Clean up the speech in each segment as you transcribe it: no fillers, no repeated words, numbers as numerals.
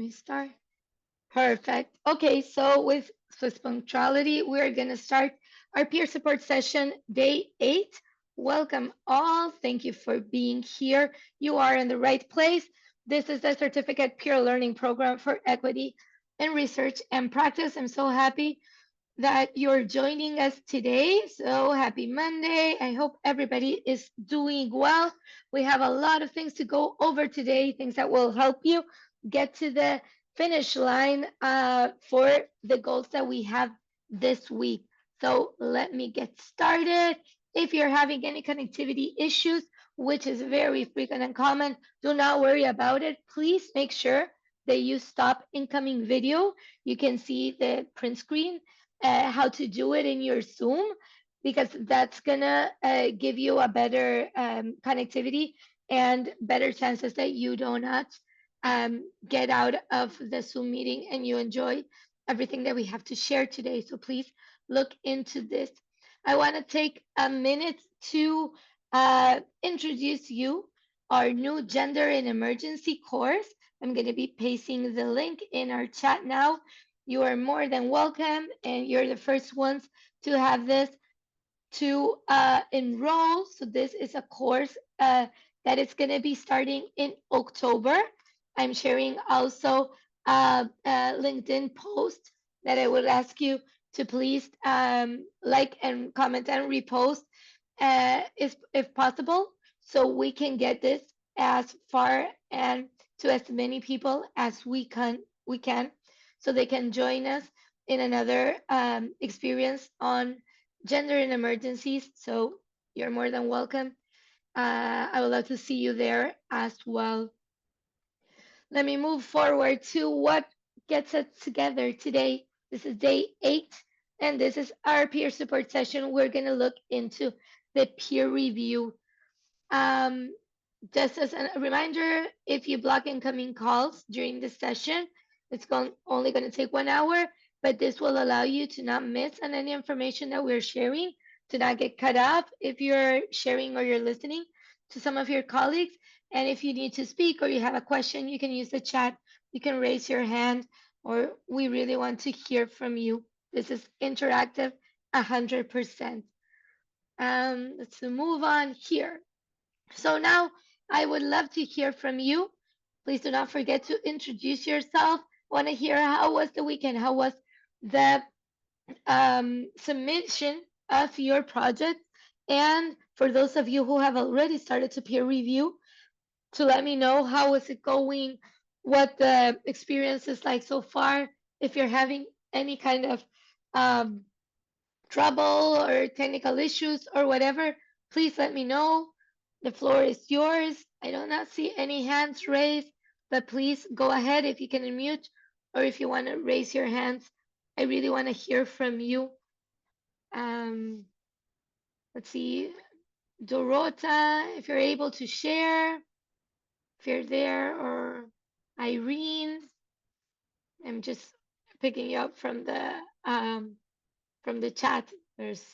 me start. Perfect. Okay, so with Swiss punctuality, we're going to start our peer support session, day 8. Welcome all. Thank you for being here. You are in the right place. This is the Certificate Peer Learning Program for Equity in Research and Practice. I'm so happy that you're joining us today. So happy Monday. I hope everybody is doing well. We have a lot of things to go over today, things that will help you get to the finish line for the goals that we have this week. So let me get started. If you're having any connectivity issues, which is very frequent and common, do not worry about it. Please make sure that you stop incoming video. You can see the print screen how to do it in your Zoom because that's gonna give you a better connectivity and better chances that you do not get out of the Zoom meeting and you enjoy everything that we have to share today. So please look into this. I want to take a minute to introduce you our new Gender in Emergency course. I'm going to be pasting the link in our chat now. You are more than welcome, and you're the first ones to have this to enroll. So this is a course that is going to be starting in October. I'm sharing also a LinkedIn post that I would ask you to please like and comment and repost if possible, so we can get this as far and to as many people as we can, so they can join us in another experience on gender in emergencies. So you're more than welcome. I would love to see you there as well. Let me move forward to what gets us together today. This is day 8, and this is our peer support session. We're going to look into the peer review. Um, just as a reminder, if you block incoming calls during this session, only going to take 1 hour, but this will allow you to not miss on any information that we're sharing, to not get cut off if you're sharing or you're listening to some of your colleagues. And if you need to speak or you have a question, you can use the chat. You can raise your hand, or we really want to hear from you. This is interactive 100%. Let's move on here. So now I would love to hear from you. Please do not forget to introduce yourself. I want to hear how was the weekend? How was the submission of your project? And for those of you who have already started to peer review, to let me know how is it going, what the experience is like so far. If you're having any kind of um, trouble or technical issues or whatever, please let me know. The floor is yours. I do not see any hands raised, but please go ahead if you can unmute or if you want to raise your hands. I really want to hear from you. Um, let's see, Dorota, if you're able to share, if you're there, or Irene. I'm just picking you up from the chat. There's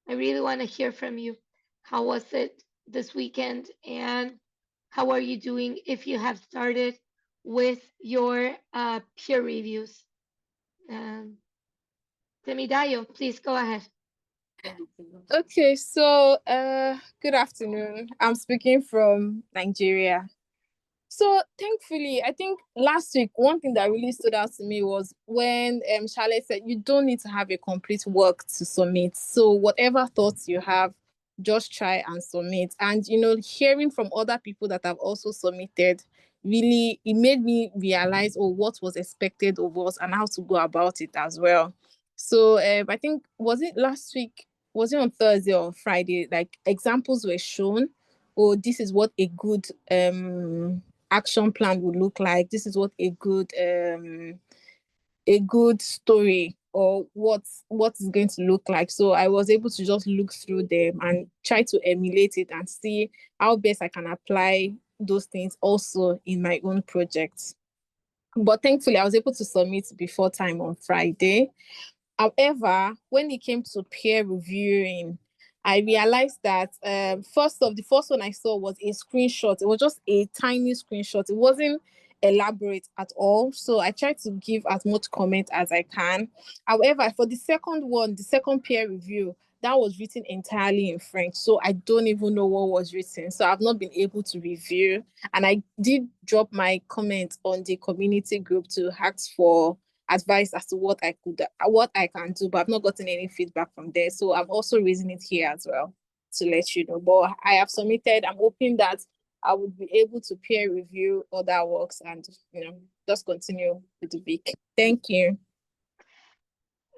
I really want to hear from you. How was it this weekend? And how are you doing if you have started with your peer reviews? Um, Temidayo, please go ahead. Okay, so good afternoon. I'm speaking from Nigeria. So thankfully, I think last week, one thing that really stood out to me was when Charlotte said you don't need to have a complete work to submit. So whatever thoughts you have, just try and submit. And, hearing from other people that have also submitted, really, it made me realize, what was expected of us and how to go about it as well. So I think, was it last week? Was it on Thursday or Friday? Like examples were shown. Oh, this is what a good action plan would look like. This is what a good story or what is going to look like. So I was able to just look through them and try to emulate it and see how best I can apply those things also in my own projects. But thankfully, I was able to submit before time on Friday. However, when it came to peer reviewing, I realized that the first one I saw was a screenshot. It was just a tiny screenshot. It wasn't elaborate at all. So I try to give as much comment as I can. However, for the second one, the second peer review, that was written entirely in French. So I don't even know what was written. So I've not been able to review. And I did drop my comment on the community group to ask for advice as to what I can do, but I've not gotten any feedback from there. So I'm also raising it here as well to let you know. But I have submitted. I'm hoping that I would be able to peer review other works and just continue with the week. Thank you.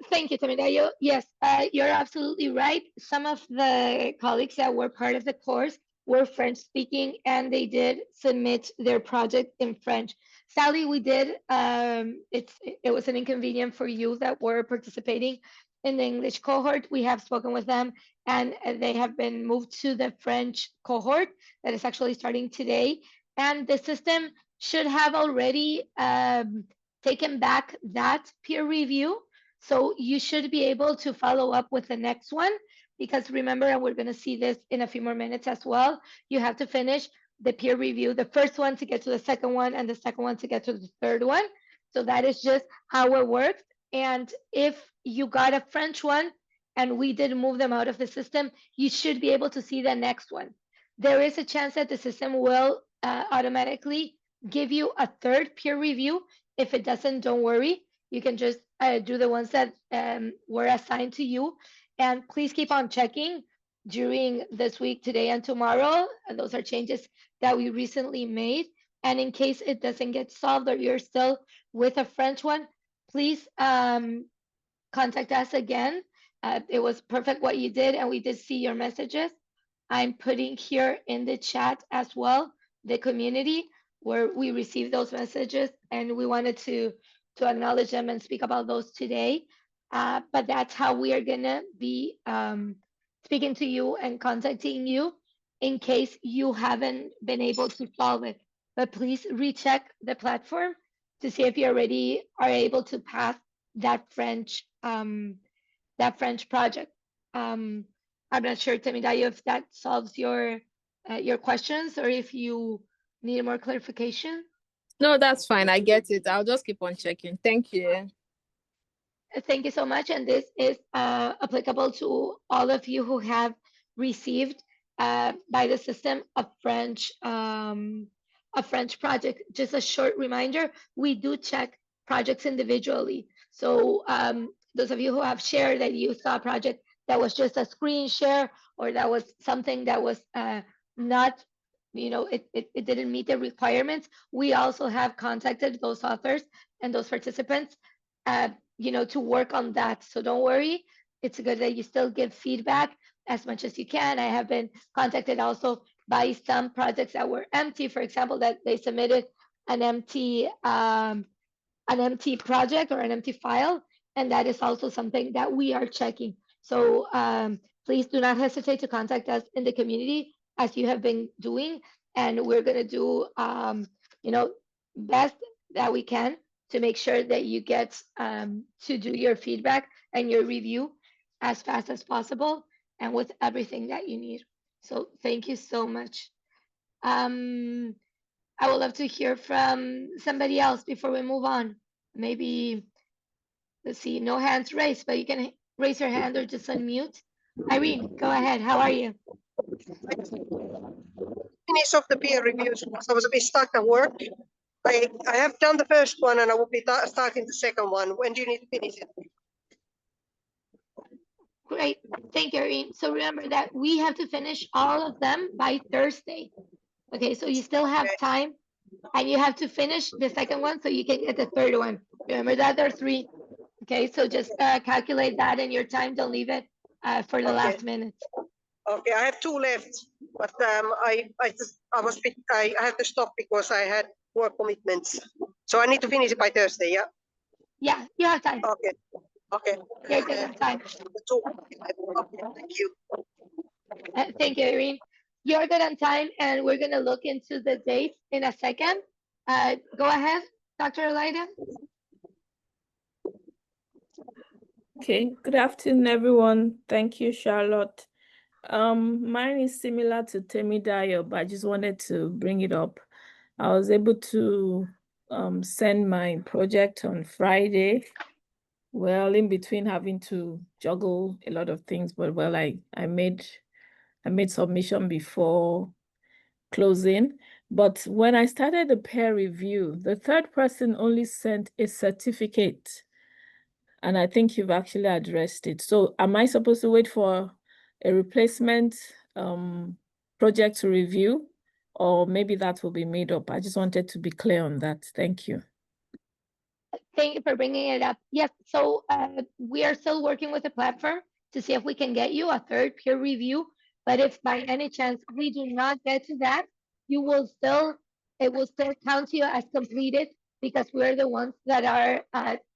Thank you, Tamidayo. Yes, you're absolutely right. Some of the colleagues that were part of the course were French speaking and they did submit their project in French. Sally, we did, it was an inconvenience for you that were participating in the English cohort. We have spoken with them and they have been moved to the French cohort that is actually starting today. And the system should have already taken back that peer review, so you should be able to follow up with the next one because remember, and we're going to see this in a few more minutes as well, you have to finish the peer review, the first one to get to the second one and the second one to get to the third one. So that is just how it works. And if you got a French one and we did move them out of the system, you should be able to see the next one. There is a chance that the system will automatically give you a third peer review. If it doesn't, don't worry, you can just do the ones that were assigned to you. And please keep on checking during this week, today and tomorrow. And those are changes that we recently made. And in case it doesn't get solved or you're still with a French one, please contact us again. It was perfect what you did, and we did see your messages. I'm putting here in the chat as well the community where we received those messages, and we wanted to acknowledge them and speak about those today. But that's how we are gonna be speaking to you and contacting you in case you haven't been able to solve it. But please recheck the platform to see if you already are able to pass that French project. Um, I'm not sure, Temidayo, if that solves your questions or if you need more clarification. No, that's fine. I get it. I'll just keep on checking. Thank you. Thank you so much. And this is applicable to all of you who have received by the system a French project. Just a short reminder, we do check projects individually. So those of you who have shared that you saw a project that was just a screen share or that was something that was not, it didn't meet the requirements, we also have contacted those authors and those participants uh, to work on that. So don't worry. It's good that you still give feedback as much as you can. I have been contacted also by some projects that were empty, for example, that they submitted an empty project or an empty file, and that is also something that we are checking. So please do not hesitate to contact us in the community as you have been doing, and we're going to do best that we can to make sure that you get to do your feedback and your review as fast as possible and with everything that you need. So thank you so much. Um, I would love to hear from somebody else before we move on. Maybe, let's see, no hands raised, but you can raise your hand or just unmute. Irene, go ahead. How are you? Finish off the peer reviews because I was a bit stuck at work. I have done the first one and I will be starting the second one. When do you need to finish it? Great. Thank you, Irene. So remember that we have to finish all of them by Thursday. Okay, so you still have time and you have to finish the second one so you can get the third one. Remember that there are three. Okay, so just calculate that in your time. Don't leave it for the last minute. Okay, I have two left, but I had to stop because I had work commitments. So I need to finish it by Thursday, yeah? Yeah, you have time. Okay. You're good on time. Okay, thank you. Thank you, Irene. You're good on time, and we're going to look into the dates in a second. Go ahead, Dr. Elida. Okay, good afternoon, everyone. Thank you, Charlotte. Mine is similar to Temidayo, but I just wanted to bring it up. I was able to send my project on Friday. Well, in between having to juggle a lot of things, but well, I made submission before closing. But when I started the peer review, the third person only sent a certificate. And I think you've actually addressed it. So am I supposed to wait for a replacement project to review? Or maybe that will be made up. I just wanted to be clear on that. Thank you. Thank you for bringing it up. Yes, so we are still working with the platform to see if we can get you a third peer review. But if by any chance we do not get to that, it will still count you as completed because we're the ones that are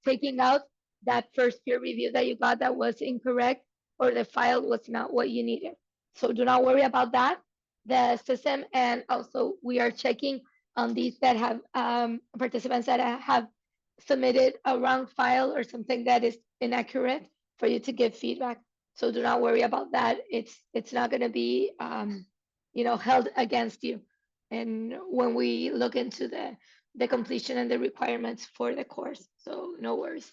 taking out that first peer review that you got that was incorrect or the file was not what you needed. So do not worry about that. The system, and also we are checking on these that have participants that have submitted a wrong file or something that is inaccurate for you to give feedback. So do not worry about that. It's not going to be held against you. And when we look into the completion and the requirements for the course, so no worries.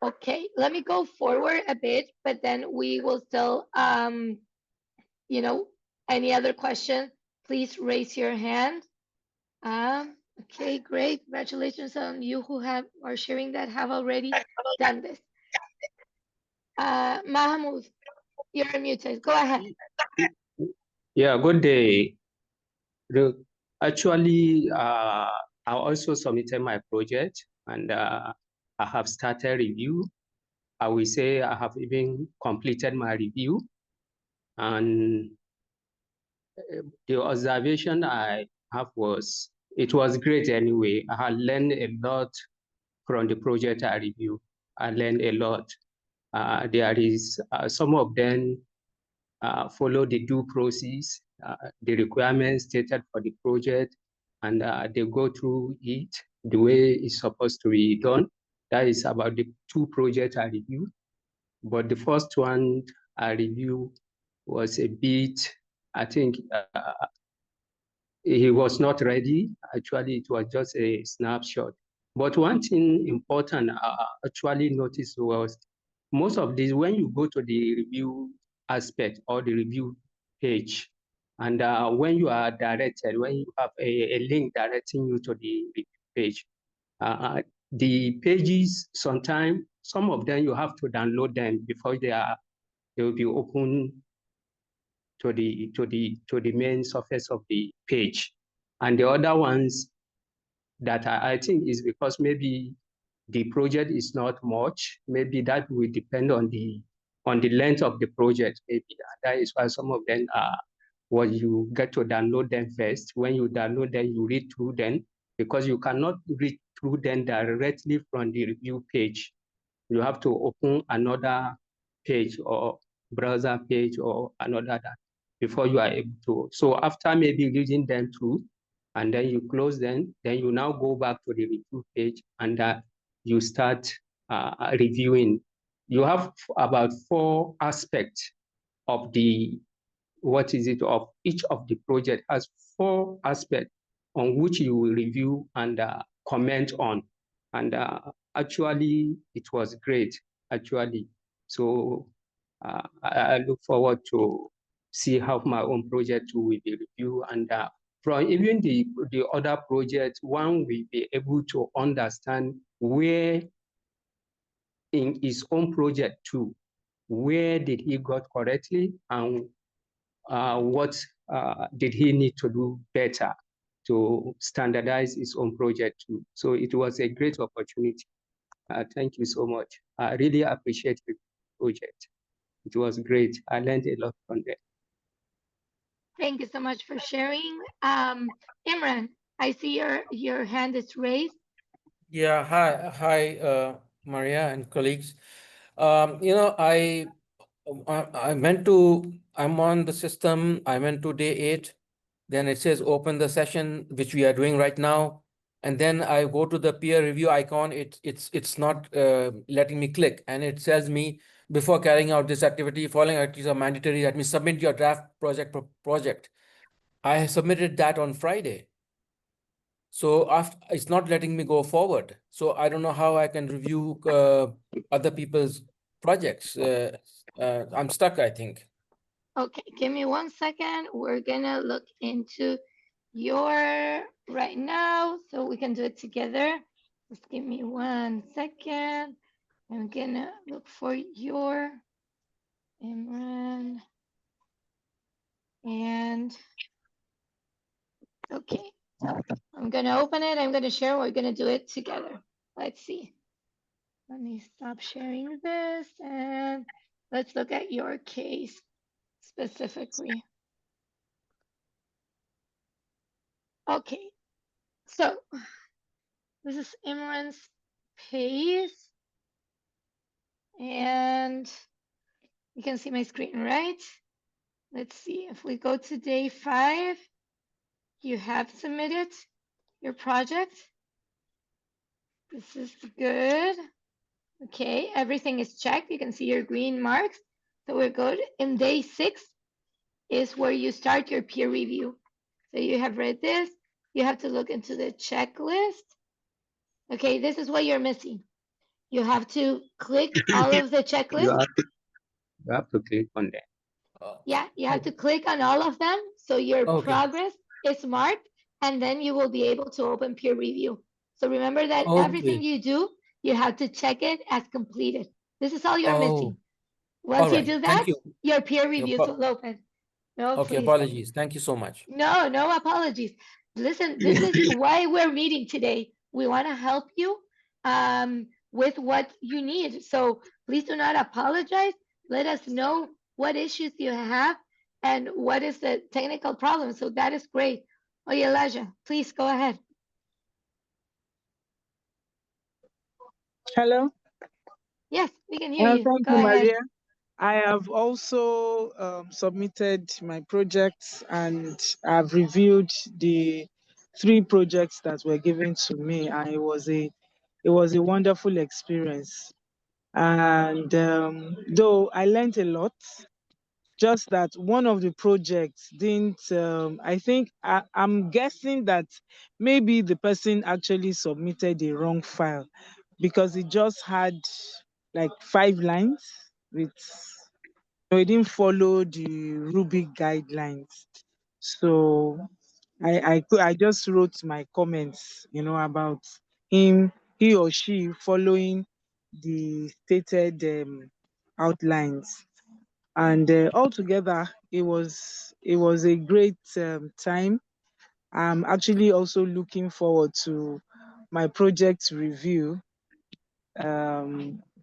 Okay, let me go forward a bit, but then we will still any other question, please raise your hand. Okay, great. Congratulations on you who are sharing that have already done this. Mahmoud, you're unmuted. Go ahead. Yeah, good day. Actually, I also submitted my project and I have started review. I will say I have even completed my review. And the observation I have was, it was great anyway. I had learned a lot from the project I review. I learned a lot. There is some of them follow the due process, the requirements stated for the project, and they go through it the way it's supposed to be done. That is about the two projects I reviewed. But the first one I reviewed was a bit, I think he was not ready. Actually, it was just a snapshot. But one thing important I actually noticed was most of these, when you go to the review aspect or the review page, and when you are directed, when you have a link directing you to the review page, the pages, sometimes, some of them you have to download them before they will be open to the main surface of the page. And the other ones that I think is because maybe the project is not much, maybe that will depend on the length of the project. Maybe that is why some of them are what you get to download them first. When you download them, you read through them because you cannot read through them directly from the review page. You have to open another page or browser page or another before you are able to. So after maybe reading them through, and then you close them, then you now go back to the review page and you start reviewing. You have about 4 aspects of the, of each of the project has 4 aspects on which you will review and comment on. And actually, it was great, actually. So I look forward to see how my own project will be reviewed. And from even the other projects, one will be able to understand where in his own project too, where did he got correctly and what did he need to do better to standardize his own project too. So it was a great opportunity. Thank you so much. I really appreciate the project. It was great. I learned a lot from there. Thank you so much for sharing. Imran, I see your hand is raised. Yeah, hi, Maria and colleagues. I'm on the system. I went to day 8. Then it says open the session, which we are doing right now. And then I go to the peer review icon. It's not letting me click, and it tells me before carrying out this activity, following activities are mandatory. That means submit your draft project. I submitted that on Friday. So after, it's not letting me go forward. So I don't know how I can review other people's projects. I'm stuck, I think. Okay, give me 1 second. We're gonna look into your right now so we can do it together. Just give me 1 second. I'm gonna look for your Imran. And okay, I'm gonna open it. I'm gonna share. We're gonna do it together. Let's see. Let me stop sharing this and let's look at your case specifically. Okay, so this is Imran's case, and you can see my screen, right? Let's see. If we go to day 5, you have submitted your project. This is good. Okay, everything is checked. You can see your green marks. So we're good. In day 6 is where you start your peer review. So you have read this. You have to look into the checklist. Okay, this is what you're missing. You have to click all of the You checklist. have to click on that. Yeah, you have to click on all of them. So your Okay. progress is marked, and then you will be able to open peer review. So remember that everything Okay. you do, you have to check it as completed. This is all you're Oh, missing. all Once you right. do Thank that, you. your peer Okay, reviews will open. No, okay, please. apologies. Thank you so much. No, no apologies. Listen, this is why we're meeting today. We want to help you with what you need. So please do not apologize. Let us know what issues you have and what is the technical problem. So that is great. Oh, Elijah, please go ahead. Hello. Yes, we can hear you. Thank Go you, ahead. Maria. I have also submitted my projects and I've reviewed the 3 projects that were given to me, and it was a wonderful experience. And though I learned a lot, just that one of the projects didn't. I think I'm guessing that maybe the person actually submitted the wrong file because it just had like 5 lines with no, it didn't follow the Rubik guidelines. So I just wrote my comments, about he or she following the stated outlines. And altogether, it was a great time. I'm actually also looking forward to my project review.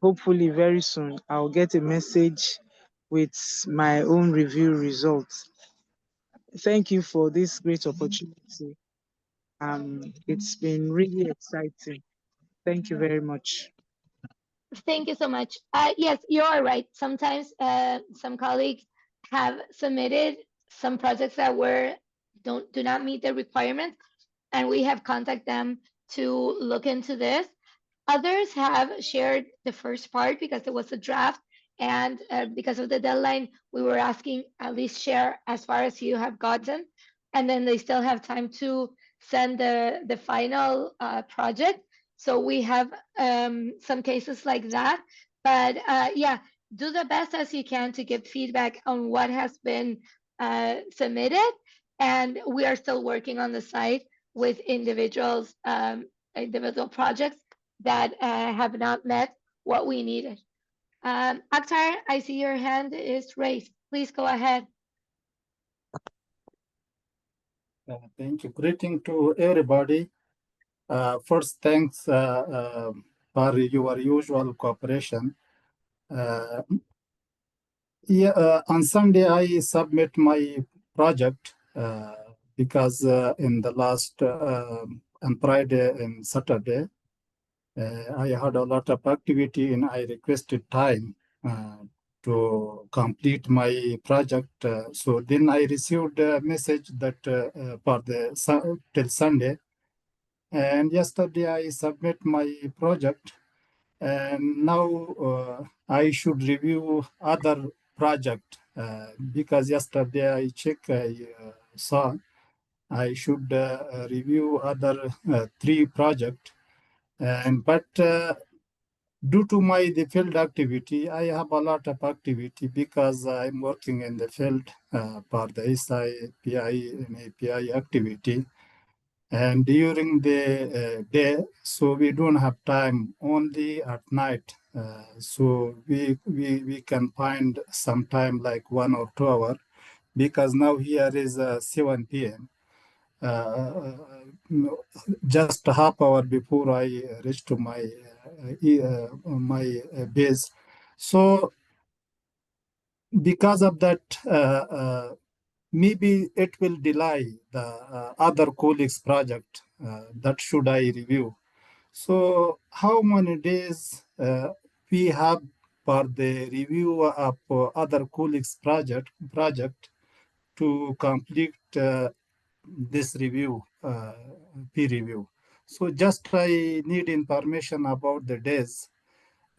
Hopefully very soon I'll get a message with my own review results. Thank you for this great opportunity. It's been really exciting. Thank you very much. Thank you so much. Yes, you are right. Sometimes some colleagues have submitted some projects that do not meet the requirements, and we have contacted them to look into this. Others have shared the first part because it was a draft, and because of the deadline, we were asking at least share as far as you have gotten, and then they still have time to send the final project. So we have some cases like that, but yeah, do the best as you can to give feedback on what has been submitted, and we are still working on the site with individual projects that have not met what we needed. Akhtar, I see your hand is raised. Please go ahead. Thank you. Greeting to everybody. First, thanks for your usual cooperation. On Sunday, I submit my project because in the last on Friday and Saturday, I had a lot of activity and I requested time to complete my project. So then I received a message that for till Sunday. And yesterday I submit my project, and now I should review other project because yesterday I checked, I saw I should review other 3 projects. But due to the field activity, I have a lot of activity because I'm working in the field for the SI, PI, and API activity. And during the day, so we don't have time, only at night. So we can find some time like 1 or 2 hours, because now here is 7 p.m. Uh, just a half hour before I reach to my base. So because of that, maybe it will delay the other colleagues' project that should I review. So how many days we have for the review of other colleagues' project to complete this review, peer review. So just I need information about the days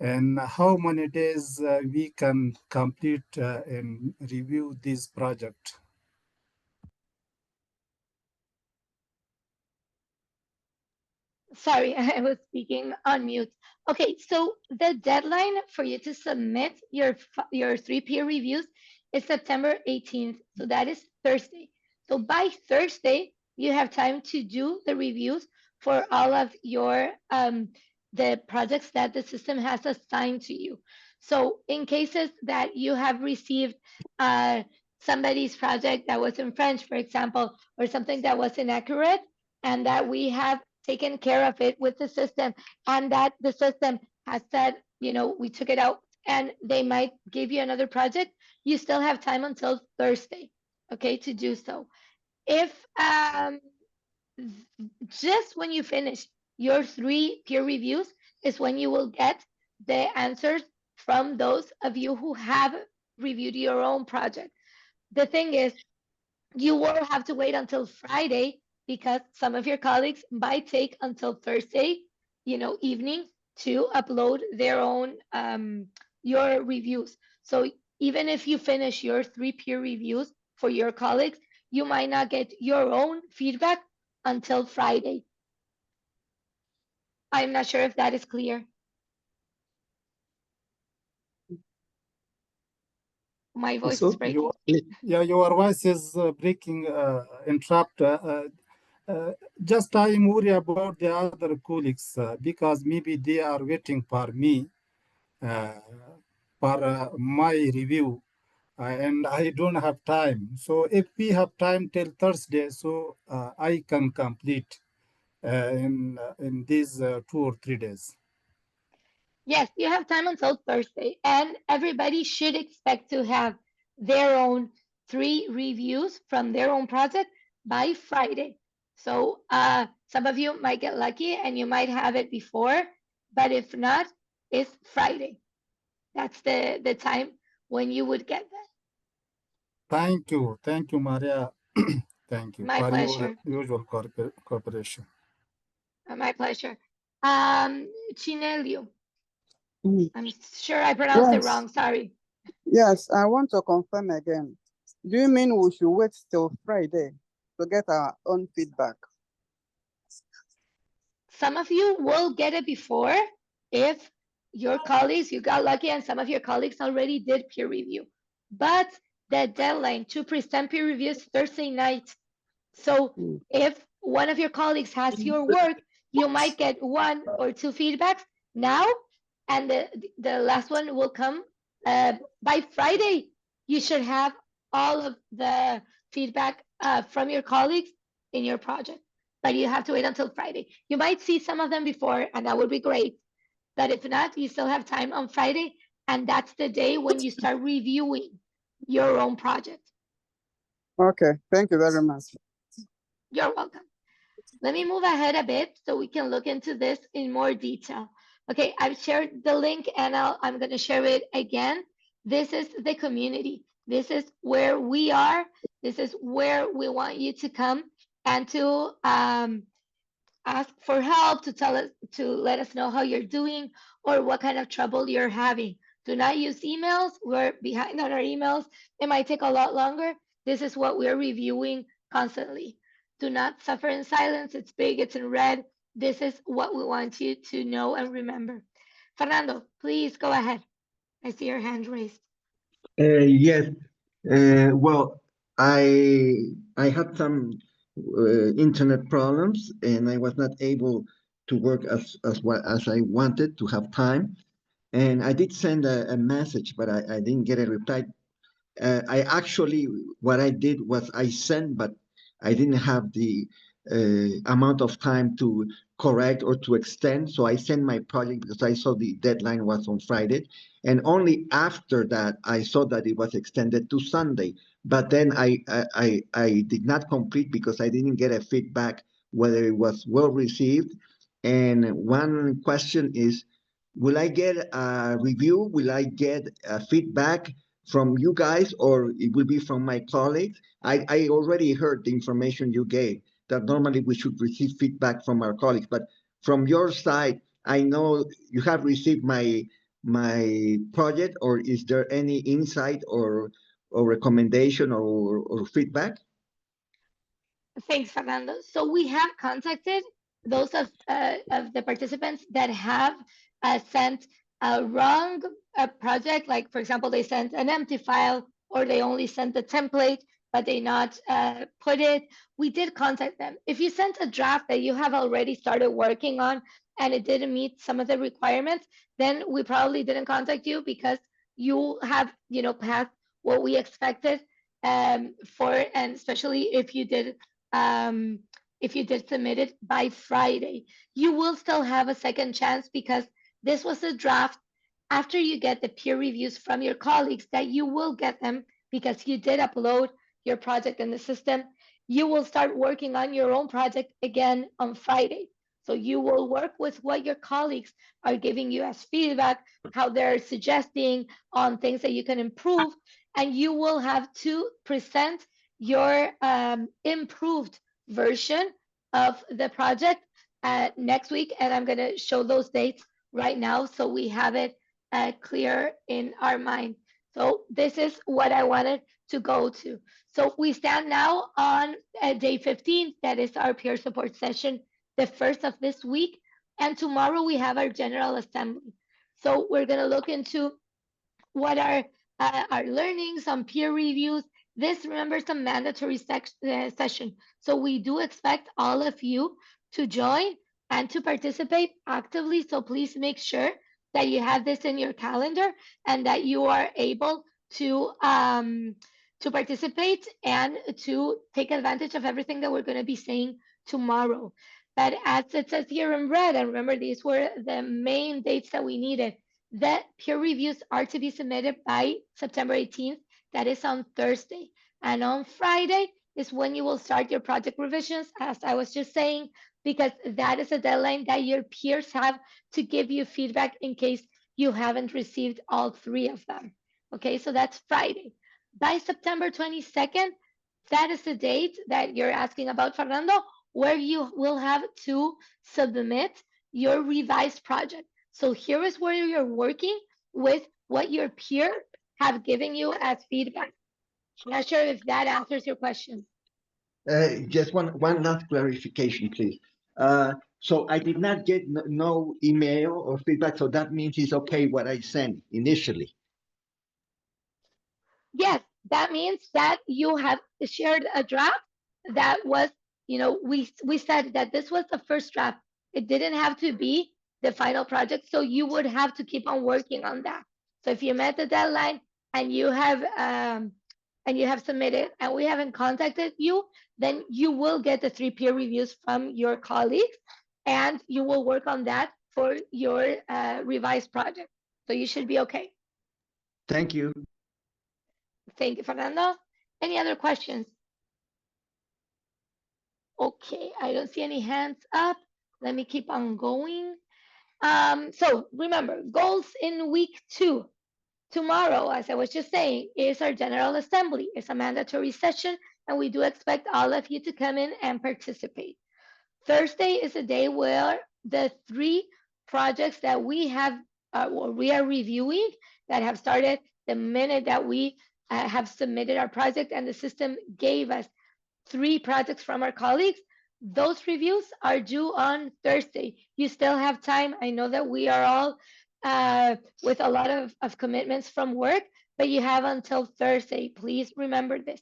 and how many days we can complete and review this project. Sorry, I was speaking on mute. Okay, so the deadline for you to submit your 3 peer reviews is September 18th. So that is Thursday. So by Thursday, you have time to do the reviews for all of your the projects that the system has assigned to you. So in cases that you have received somebody's project that was in French, for example, or something that was inaccurate, and that we have taken care of it with the system, and that the system has said, we took it out and they might give you another project, you still have time until Thursday, okay, to do so. If just when you finish your 3 peer reviews is when you will get the answers from those of you who have reviewed your own project. The thing is, you will have to wait until Friday because some of your colleagues might take until Thursday, evening to upload their own your reviews. So even if you finish your 3 peer reviews for your colleagues, you might not get your own feedback until Friday. I'm not sure if that is clear. My voice is So breaking. your voice is breaking, interrupt. Just I am worried about the other colleagues because maybe they are waiting for me uh, for my review, and I don't have time. So if we have time till Thursday, so I can complete in these 2 or 3 days. Yes, you have time until Thursday, and everybody should expect to have their own 3 reviews from their own project by Friday. So some of you might get lucky and you might have it before, but if not, it's Friday. That's the time when you would get that. Thank you, Maria. Thank you My for your pleasure. usual cooperation. My pleasure. Chinelio, Mm. I'm sure I pronounced it Yes, wrong. Sorry. yes, I want to confirm again. Do you mean we should wait till Friday to get our own feedback? Some of you will get it before if your colleagues, you got lucky and some of your colleagues already did peer review. But the deadline to present peer review is Thursday night. So Mm. if one of your colleagues has your work, you might get 1 or 2 feedbacks now, and the last one will come by Friday. You should have all of the feedback from your colleagues in your project, but you have to wait until Friday. You might see some of them before, and that would be great. But if not, you still have time on Friday, and that's the day when you start reviewing your own project. Okay, thank you very much. You're welcome. Let me move ahead a bit so we can look into this in more detail. Okay, I've shared the link and I'm going to share it again. This is the community. This is where we are. This is where we want you to come and to ask for help, to tell us, to let us know how you're doing or what kind of trouble you're having. Do not use emails. We're behind on our emails. It might take a lot longer. This is what we're reviewing constantly. Do not suffer in silence. It's big, it's in red. This is what we want you to know and remember. Fernando, please go ahead. I see your hand raised. Yes. Well, I had some internet problems, and I was not able to work as well as I wanted to have time. And I did send a message, but I didn't get a reply. I actually, what I did was I sent, but I didn't have the amount of time to correct or to extend. So I sent my project because I saw the deadline was on Friday. And only after that, I saw that it was extended to Sunday. But then I did not complete because I didn't get a feedback whether it was well received. And one question is, will I get a review? Will I get a feedback from you guys, or it will be from my colleagues? I already heard the information you gave that normally we should receive feedback from our colleagues, but from your side, I know you have received my project, or is there any insight or recommendation or feedback? Thanks, Fernando. So we have contacted those of the participants that have sent a wrong project. Like, for example, they sent an empty file or they only sent the template, but they not put it. We did contact them. If you sent a draft that you have already started working on and it didn't meet some of the requirements, then we probably didn't contact you because you have, passed what we expected for, and especially um, if you did submit it by Friday. You will still have a second chance because this was a draft. After you get the peer reviews from your colleagues, that you will get them because you did upload your project in the system, you will start working on your own project again on Friday. So you will work with what your colleagues are giving you as feedback, how they're suggesting on things that you can improve, and you will have to present your improved version of the project next week. And I'm going to show those dates right now so we have it clear in our mind. So this is what I wanted to go to. So we stand now on day 15. That is our peer support session, the first of this week. And tomorrow we have our General Assembly. So we're going to look into what are our learnings on peer reviews. This, remember, is a mandatory session. So we do expect all of you to join and to participate actively. So please make sure that you have this in your calendar and that you are able to participate and to take advantage of everything that we're going to be saying tomorrow. But as it says here in red, and remember, these were the main dates that we needed. The peer reviews are to be submitted by September 18th. That is on Thursday. And on Friday is when you will start your project revisions, as I was just saying, because that is a deadline that your peers have to give you feedback in case you haven't received all three of them. Okay, so that's Friday. By September 22nd, that is the date that you're asking about, Fernando, where you will have to submit your revised project. So here is where you're working with what your peer have given you as feedback. Not sure if that answers your question. Just one last clarification, please. So I did not get no email or feedback, so that means it's okay what I sent initially. Yes, that means that you have shared a draft that was, we said that this was the first draft. It didn't have to be the final project, so you would have to keep on working on that. So if you met the deadline and you have submitted and we haven't contacted you, then you will get the 3 peer reviews from your colleagues and you will work on that for your revised project. So you should be okay. Thank you. Thank you, Fernando. Any other questions? Okay, I don't see any hands up. Let me keep on going. So remember, goals in week 2. Tomorrow, as I was just saying, is our General Assembly. It's a mandatory session, and we do expect all of you to come in and participate. Thursday is a day where the 3 projects that we have, or we are reviewing, that have started the minute that we have submitted our project and the system gave us 3 projects from our colleagues. Those reviews are due on Thursday. You still have time. I know that we are all with a lot of commitments from work, but you have until Thursday. Please remember this.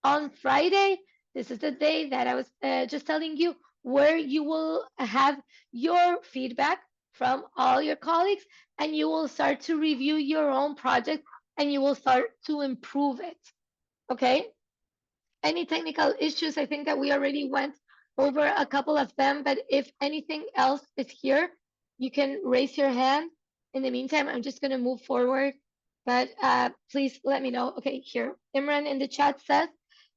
On Friday, this is the day that I was just telling you where you will have your feedback from all your colleagues and you will start to review your own project and you will start to improve it. Okay? Any technical issues, I think that we already went over a couple of them, but if anything else is here, you can raise your hand. In the meantime, I'm just going to move forward, but please let me know. Okay, here. Imran in the chat says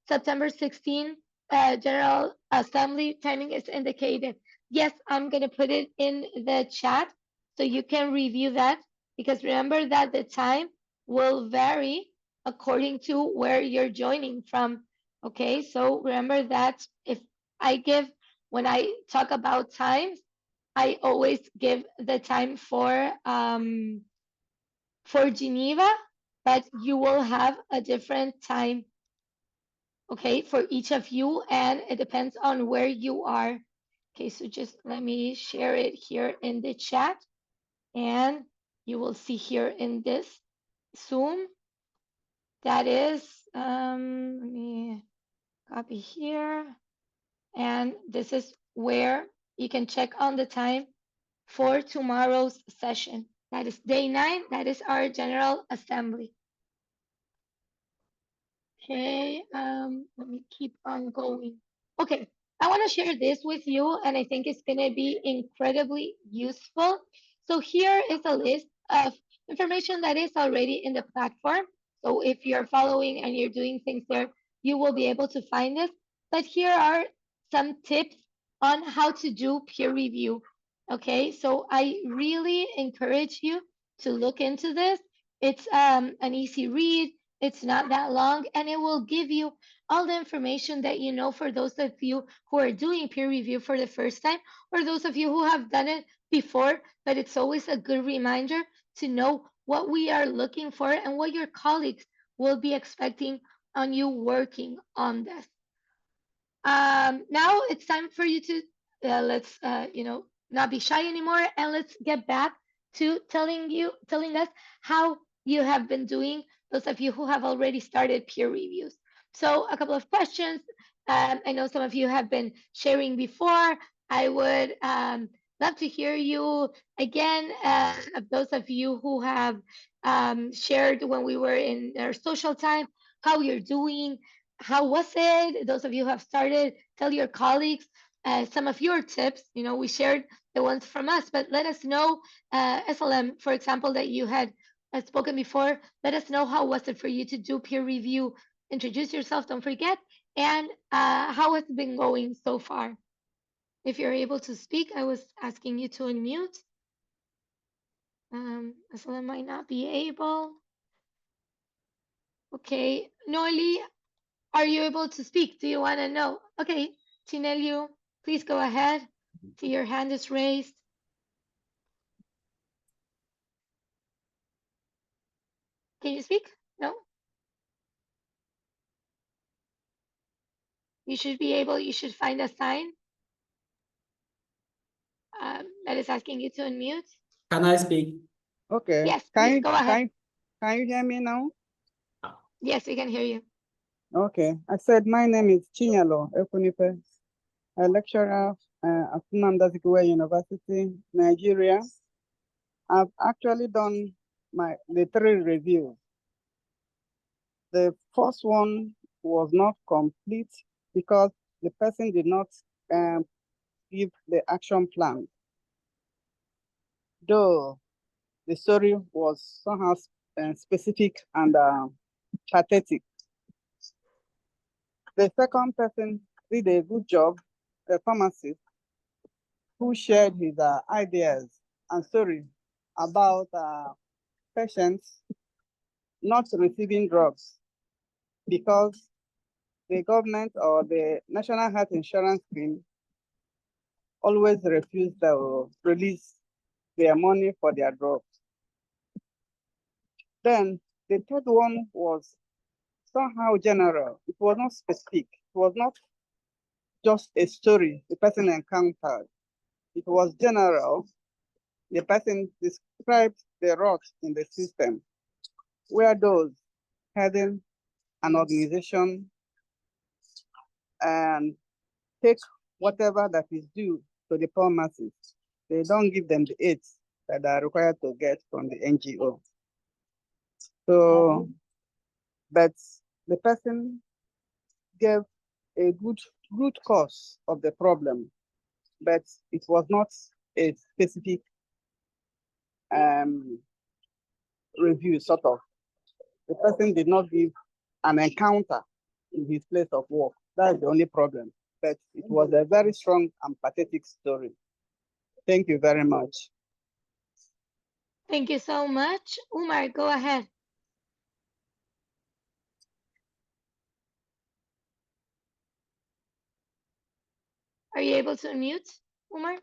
September 16, General Assembly timing is indicated. Yes, I'm going to put it in the chat so you can review that because remember that the time will vary according to where you're joining from. Okay, so remember that if I give, when I talk about times, I always give the time for Geneva, but you will have a different time, okay, for each of you, and it depends on where you are. Okay, so just let me share it here in the chat, and you will see here in this Zoom. That is, let me copy here. And this is where you can check on the time for tomorrow's session. That is day 9. That is our General Assembly. Okay, let me keep on going. Okay, I want to share this with you, and I think it's going to be incredibly useful. So here is a list of information that is already in the platform. So if you're following and you're doing things there, you will be able to find this. But here are some tips on how to do peer review. Okay, so I really encourage you to look into this. It's an easy read. It's not that long, and it will give you all the information that you know for those of you who are doing peer review for the first time, or those of you who have done it before. But it's always a good reminder to know what we are looking for and what your colleagues will be expecting on you working on this. Now it's time for you to let's not be shy anymore, and let's get back to telling us how you have been doing. Those of you who have already started peer reviews. So a couple of questions. I know some of you have been sharing before. I would love to hear you again. Of those of you who have shared when we were in our social time, how you're doing, how was it? Those of you who have started, tell your colleagues some of your tips. You know, we shared the ones from us, but let us know, SLM, for example, that you had spoken before. Let us know how was it for you to do peer review. Introduce yourself, don't forget, and how has it been going so far? If you're able to speak, I was asking you to unmute. SLM might not be able. Okay, Noeli, are you able to speak? Do you want to know? Okay, Chinelio, please go ahead. See, your hand is raised. Can you speak? No? You should be able, you should find a sign that is asking you to unmute. Can I speak? Okay. Yes, please go ahead. Can you hear me now? Yes, we can hear you. Okay. I said my name is Chinyalo Ekunipe, a lecturer at Nnamdi Azikiwe University, Nigeria. I've actually done the 3 reviews. The first one was not complete because the person did not give the action plan. Though the story was somehow specific and pathetic. The second person did a good job, a pharmacist, who shared his ideas and stories about patients not receiving drugs because the government or the National Health Insurance Scheme always refuse to release their money for their drugs. Then the third one was somehow general. It was not specific. It was not just a story the person encountered. It was general. The person described the rot in the system, where those heading an organization and take whatever that is due to the poor masses. They don't give them the aids that are required to get from the NGO. So, but the person gave a good root cause of the problem, but it was not a specific review, sort of. The person did not give an encounter in his place of work. That's the only problem. But it was a very strong and pathetic story. Thank you very much. Thank you so much. Umar, go ahead. Are you able to unmute, Umar?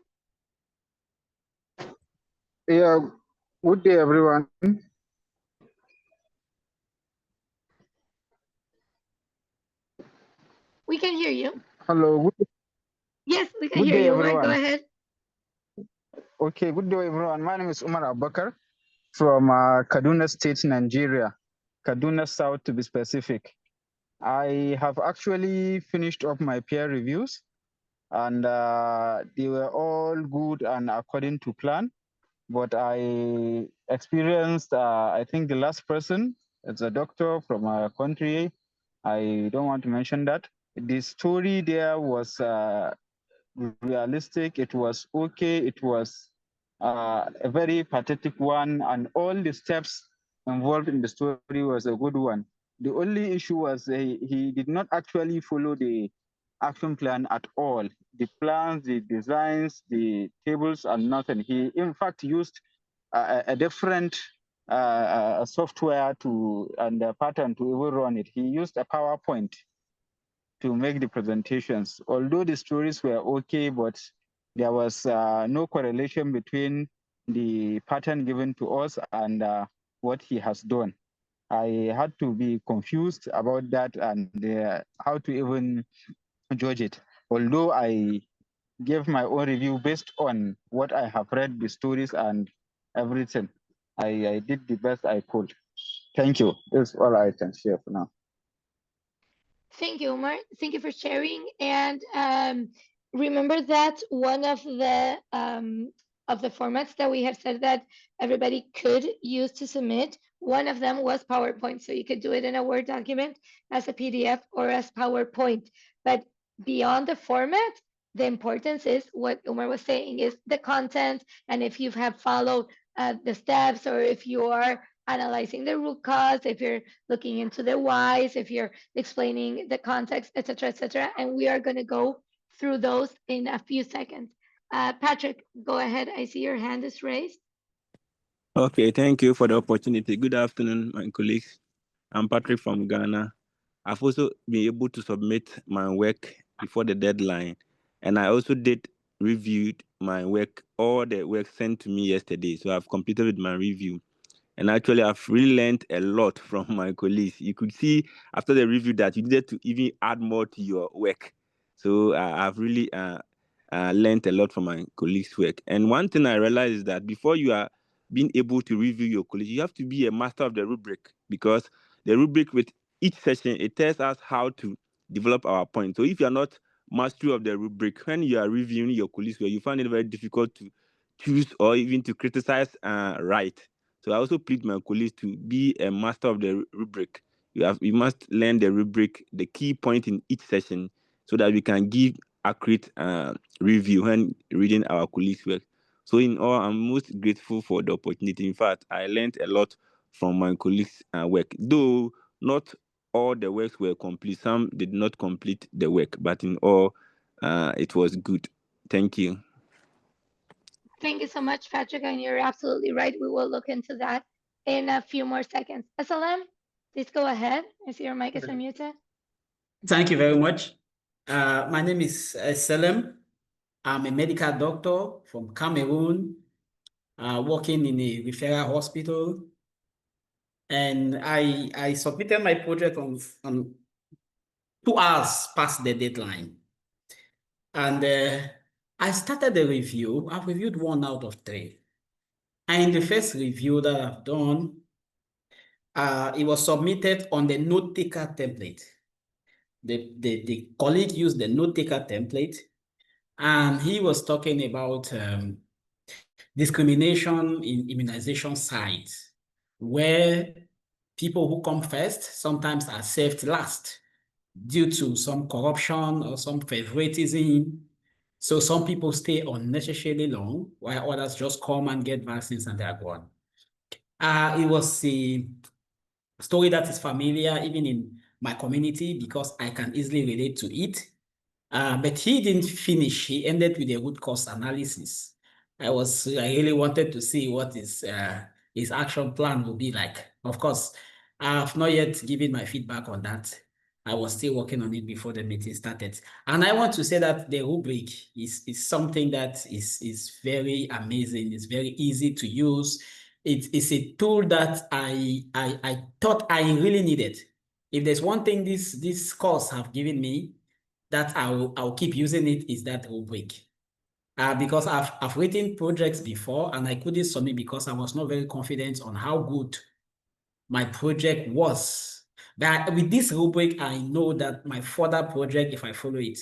Yeah, good day, everyone. We can hear you. Hello, Yes, we can good hear day, you, Umar. Go everyone. ahead. Okay, good day, everyone. My name is Umar Abakar from Kaduna State, Nigeria, Kaduna South to be specific. I have actually finished up my peer reviews, and they were all good and according to plan. But I experienced, I think the last person, it's a doctor from our country. I don't want to mention that. The story there was realistic, it was okay, it was a very pathetic one, and all the steps involved in the story was a good one. The only issue was he did not actually follow the action plan at all. The plans, the designs, the tables, and nothing. He, in fact, used a different software to and a pattern to even run it. He used a PowerPoint to make the presentations. Although the stories were okay, but there was no correlation between the pattern given to us and what he has done. I had to be confused about that and how to even judge it. Although I gave my own review based on what I have read, the stories and everything. I did the best I could. Thank you. That's all I can share for now. Thank you, Umar. Thank you for sharing. And remember that one of the formats that we have said that everybody could use to submit, one of them was PowerPoint. So you could do it in a Word document as a PDF or as PowerPoint. But beyond the format, the importance is what Umar was saying is the content. And if you have followed the steps, or if you are analyzing the root cause, if you're looking into the whys, if you're explaining the context, etc., and we are going to go through those in a few seconds. Patrick, go ahead. I see your hand is raised. Okay, thank you for the opportunity. Good afternoon, my colleagues. I'm Patrick from Ghana. I've also been able to submit my work before the deadline, and I also did reviewed my work, all the work sent to me yesterday. So I've completed with my review. And actually, I've really learned a lot from my colleagues. You could see after the review that you needed to even add more to your work. So I've really learned a lot from my colleagues' work. And one thing I realized is that before you are being able to review your colleagues, you have to be a master of the rubric, because the rubric with each session, it tells us how to develop our point. So if you are not master of the rubric, when you are reviewing your colleagues' work, you find it very difficult to choose or even to criticize right. So I also plead my colleagues to be a master of the rubric. You must learn the rubric, the key point in each session, so that we can give accurate review when reading our colleagues' work. So in all, I'm most grateful for the opportunity. In fact, I learned a lot from my colleagues' work, though not all the works were complete. Some did not complete the work, but in all, it was good. Thank you. Thank you so much, Patrick, and you're absolutely right. We will look into that in a few more seconds. SLM, please go ahead. I see your mic is unmuted. Thank you very much. My name is Selem. I'm a medical doctor from Cameroon, working in a referral hospital. And I submitted my project on 2 hours past the deadline. And I started the review. I've reviewed 1 out of 3. And in the first review that I've done, it was submitted on the note taker template. The colleague used the note taker template, and he was talking about discrimination in immunization sites, where people who come first sometimes are saved last due to some corruption or some favoritism. So some people stay unnecessarily long, while others just come and get vaccines and they are gone. It was a story that is familiar even in my community because I can easily relate to it. But he didn't finish. He ended with a root cause analysis. I really wanted to see what his action plan would be like. Of course, I have not yet given my feedback on that. I was still working on it before the meeting started. And I want to say that the rubric is something that is very amazing. It's very easy to use. It's a tool that I thought I really needed. If there's one thing this course have given me, that I'll keep using it is that rubric. Because I've written projects before and I couldn't submit because I was not very confident on how good my project was. But with this rubric, I know that my further project, if I follow it,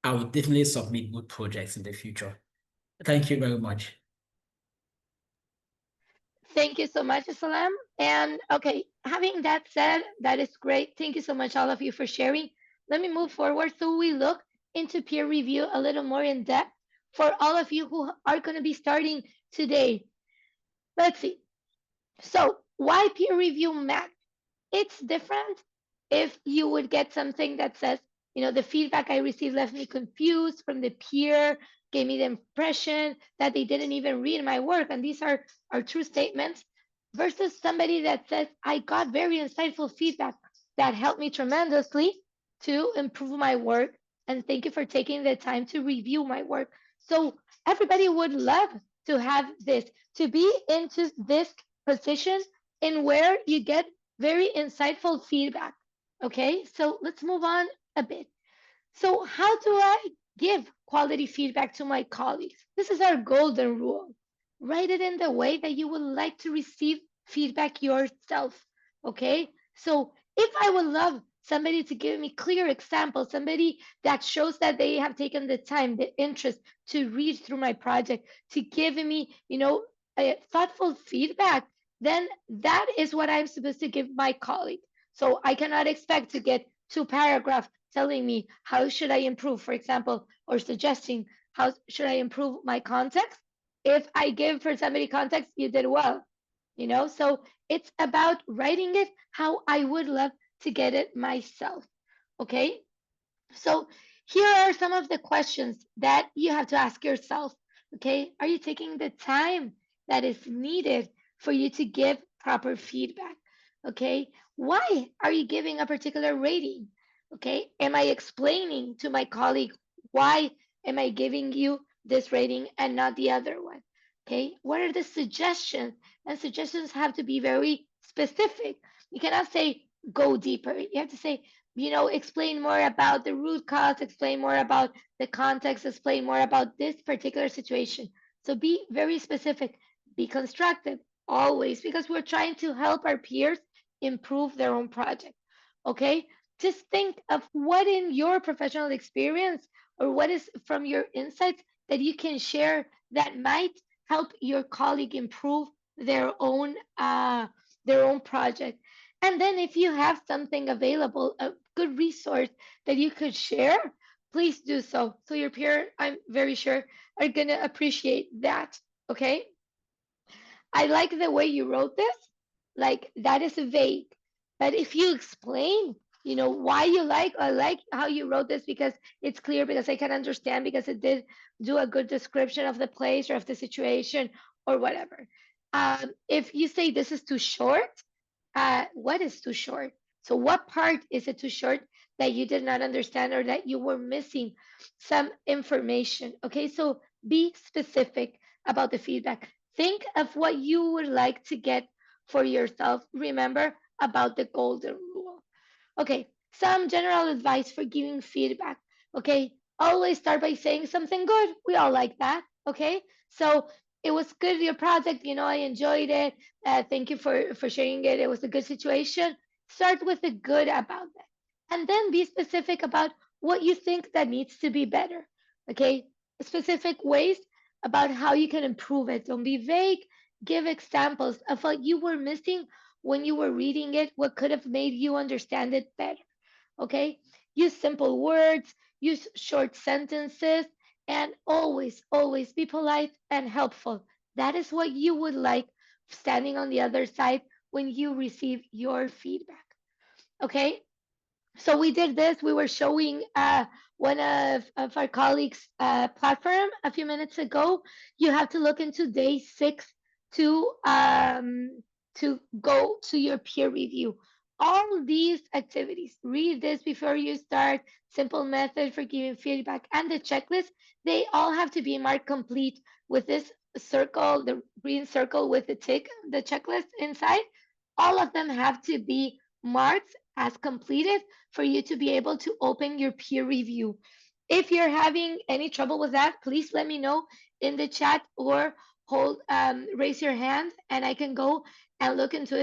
I will definitely submit good projects in the future. Thank you very much. Thank you so much, Salam. And okay, having that said, that is great. Thank you so much, all of you, for sharing. Let me move forward so we look into peer review a little more in depth for all of you who are going to be starting today. Let's see. So, why peer review matters? It's different if you would get something that says, the feedback I received left me confused from the peer, gave me the impression that they didn't even read my work. And these are true statements versus somebody that says, I got very insightful feedback that helped me tremendously to improve my work. And thank you for taking the time to review my work. So everybody would love to have this, to be into this position in where you get very insightful feedback. Okay, so let's move on a bit. So, how do I give quality feedback to my colleagues? This is our golden rule. Write it in the way that you would like to receive feedback yourself. Okay, so if I would love somebody to give me clear examples, somebody that shows that they have taken the time, the interest to read through my project, to give me, a thoughtful feedback, then that is what I'm supposed to give my colleague. So I cannot expect to get 2 paragraphs telling me how should I improve, for example, or suggesting how should I improve my context. If I give for somebody context, you did well, So it's about writing it how I would love to get it myself. Okay. So here are some of the questions that you have to ask yourself. Okay. Are you taking the time that is needed for you to give proper feedback? Okay. Why are you giving a particular rating? Okay. Am I explaining to my colleague why am I giving you this rating and not the other one? Okay. What are the suggestions? And suggestions have to be very specific. You cannot say go deeper. You have to say, explain more about the root cause, explain more about the context, explain more about this particular situation. So be very specific, be constructive always, because we're trying to help our peers improve their own project. Okay? Just think of what in your professional experience or what is from your insights that you can share that might help your colleague improve their own project. And then if you have something available, a good resource that you could share, please do so. So your peer, I'm very sure, are going to appreciate that. Okay. I like the way you wrote this. Like that is vague. But if you explain, why you I like how you wrote this because it's clear, because I can understand, because it did do a good description of the place or of the situation or whatever. If you say this is too short, what is too short? So, what part is it too short that you did not understand or that you were missing some information? Okay, so be specific about the feedback. Think of what you would like to get for yourself. Remember about the golden rule. Okay, some general advice for giving feedback. Okay, Always start by saying something good. We all like that. Okay. So it was good, your project. I enjoyed it. Thank you for sharing it. It was a good situation. Start with the good about that. And then be specific about what you think that needs to be better. Okay. Specific ways about how you can improve it. Don't be vague. Give examples of what you were missing when you were reading it, what could have made you understand it better. Okay? Use simple words, use short sentences, and always be polite and helpful. That is what you would like standing on the other side when you receive your feedback. Okay? So we did this. We were showing one of our colleagues' platform a few minutes ago. You have to look into day 6 to go to your peer review. All these activities, read this before you start, simple method for giving feedback, and the checklist, they all have to be marked complete with this circle, the green circle with the tick, the checklist inside. All of them have to be marked as completed for you to be able to open your peer review. If you're having any trouble with that, please let me know in the chat or raise your hand and I can go and look into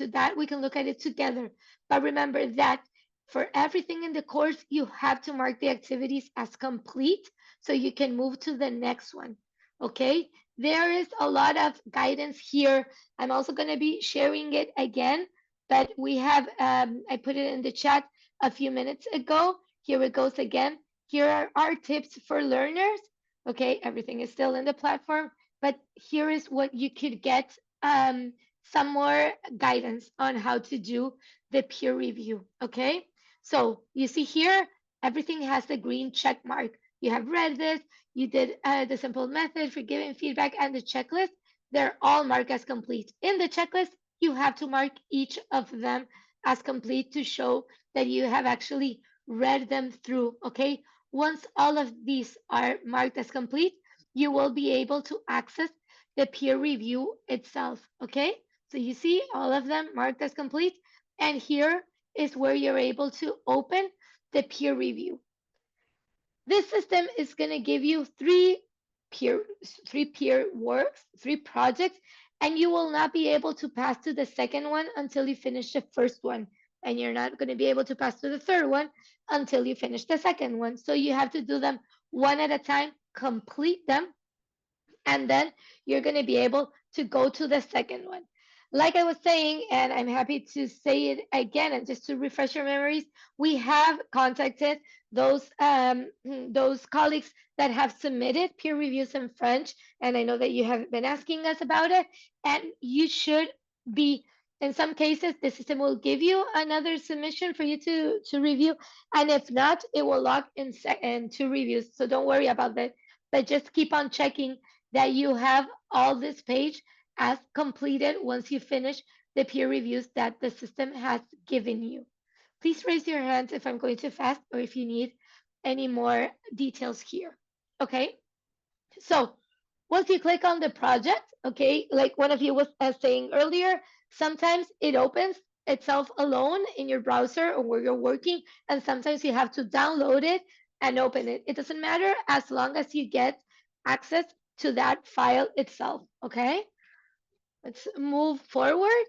that. We can look at it together. But remember that for everything in the course, you have to mark the activities as complete so you can move to the next one. Okay, there is a lot of guidance here. I'm also going to be sharing it again, but we have, I put it in the chat a few minutes ago. Here it goes again. Here are our tips for learners. Okay, everything is still in the platform, but here is what you could get some more guidance on how to do the peer review. Okay, so you see here, everything has the green check mark. You have read this, you did the simple method for giving feedback and the checklist. They're all marked as complete. In the checklist, you have to mark each of them as complete to show that you have actually read them through. Okay, once all of these are marked as complete, you will be able to access the peer review itself. Okay, so you see all of them marked as complete, and here is where you're able to open the peer review. This system is going to give you peer three peer works, 3 projects, and you will not be able to pass to the second one until you finish the first one. And you're not going to be able to pass to the third one until you finish the second one. So you have to do them one at a time, complete them, and then you're going to be able to go to the second one. Like I was saying, and I'm happy to say it again, and just to refresh your memories, we have contacted those colleagues that have submitted peer reviews in French, and I know that you have been asking us about it, and you should be. In some cases, the system will give you another submission for you to review, and if not, it will log in 2 reviews. So don't worry about that, but just keep on checking that you have all this page as completed once you finish the peer reviews that the system has given you. Please raise your hands if I'm going too fast or if you need any more details here. Okay, so once you click on the project, okay, like one of you was saying earlier, sometimes it opens itself alone in your browser or where you're working, and sometimes you have to download it and open it. It doesn't matter as long as you get access to that file itself, okay? Let's move forward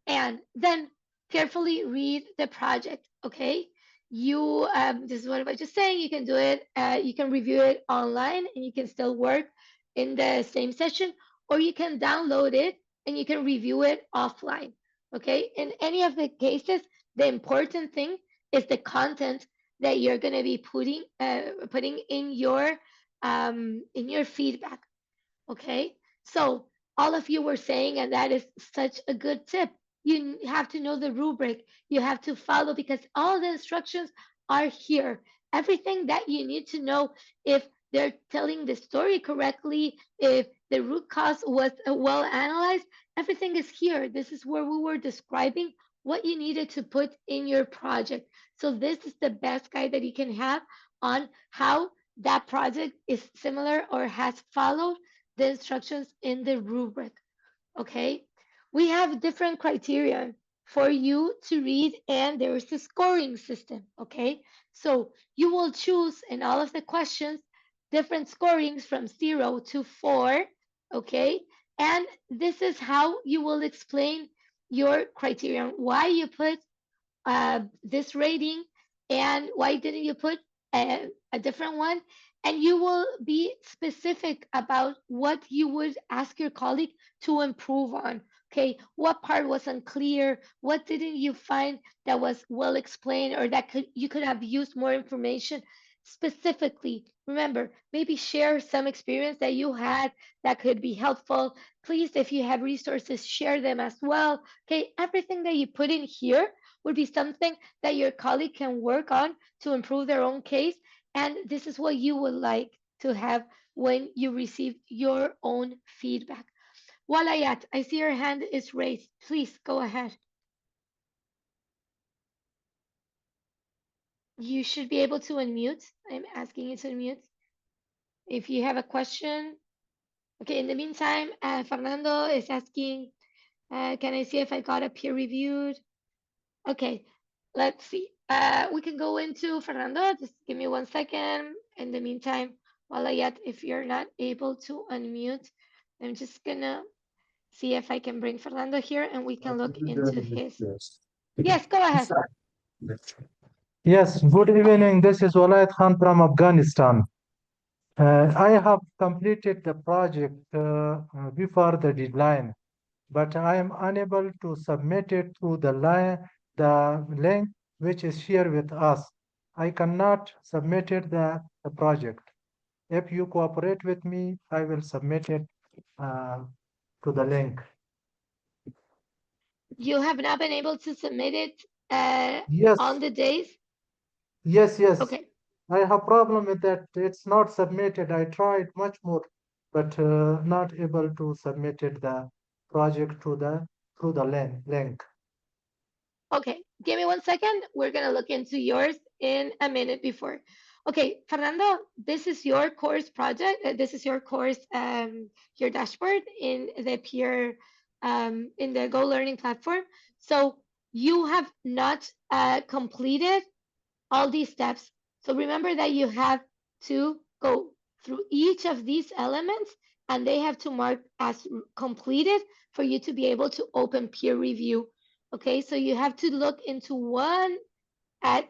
and then carefully read the project, okay? This is what I was just saying, you can do it, you can review it online and you can still work in the same session, or you can download it and you can review it offline, okay? In any of the cases, the important thing is the content that you're going to be putting in your feedback. Okay, so all of you were saying, and that is such a good tip. You have to know the rubric, you have to follow because all the instructions are here. Everything that you need to know, if they're telling the story correctly, if the root cause was well analyzed, everything is here. This is where we were describing what you needed to put in your project. So, this is the best guide that you can have on how that project is similar or has followed the instructions in the rubric. Okay, we have different criteria. for you to read, and there is a scoring system, okay? So you will choose in all of the questions different scorings from 0 to 4, okay? And this is how you will explain your criterion, why you put this rating and why didn't you put a different one, and you will be specific about what you would ask your colleague to improve on. Okay, what part was unclear, what didn't you find that was well explained, or that you could have used more information specifically. Remember, maybe share some experience that you had that could be helpful. Please, if you have resources, share them as well. Okay, everything that you put in here would be something that your colleague can work on to improve their own case. And this is what you would like to have when you receive your own feedback. Walayat, I see your hand is raised. Please go ahead. You should be able to unmute. I'm asking you to unmute. If you have a question. Okay, in the meantime, Fernando is asking, can I see if I got a peer reviewed? Okay, let's see. We can go into Fernando. Just give me 1 second. In the meantime, while if you're not able to unmute, I'm just gonna see if I can bring Fernando here and we can look into his. Yes, go ahead. Yes, good evening. This is Walayat Khan from Afghanistan. I have completed the project before the deadline, but I am unable to submit it through the link which is shared with us. I cannot submit it the project. If you cooperate with me, I will submit it to the link. You have not been able to submit it Yes. on the days? Yes. Okay. I have problem with that. It's not submitted. I tried much more, but not able to submit it the project through the link. Okay, give me 1 second. We're gonna look into yours in a minute before. Okay, Fernando, this is your course project. This is your course, your dashboard in the peer, in the Go Learning platform. So you have not completed all these steps. So remember that you have to go through each of these elements and they have to mark as completed for you to be able to open peer review. Okay, so you have to look into one at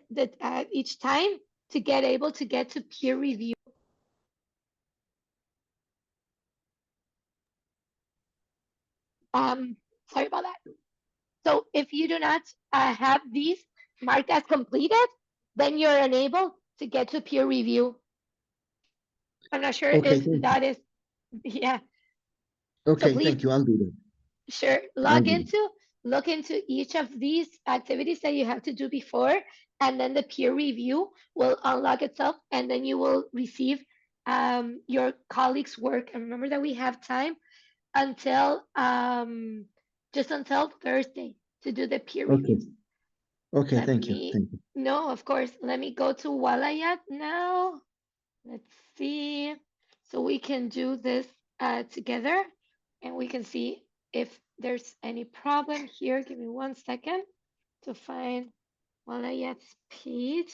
each time to get able to get to peer review. Sorry about that. So if you do not have these marked as completed, then you're unable to get to peer review. I'm not sure Okay, if that is, yeah. okay, please, thank you. I'll do that. Sure, look into each of these activities that you have to do before, and then the peer review will unlock itself, and then you will receive your colleagues' work. And remember that we have time until just until Thursday to do the peer Okay. reviews. Okay, Let thank you. me, Thank you. no, of course. Let me go to Walayat now. Let's see. So we can do this together and we can see if there's any problem here. Give me 1 second to find Walayat's page.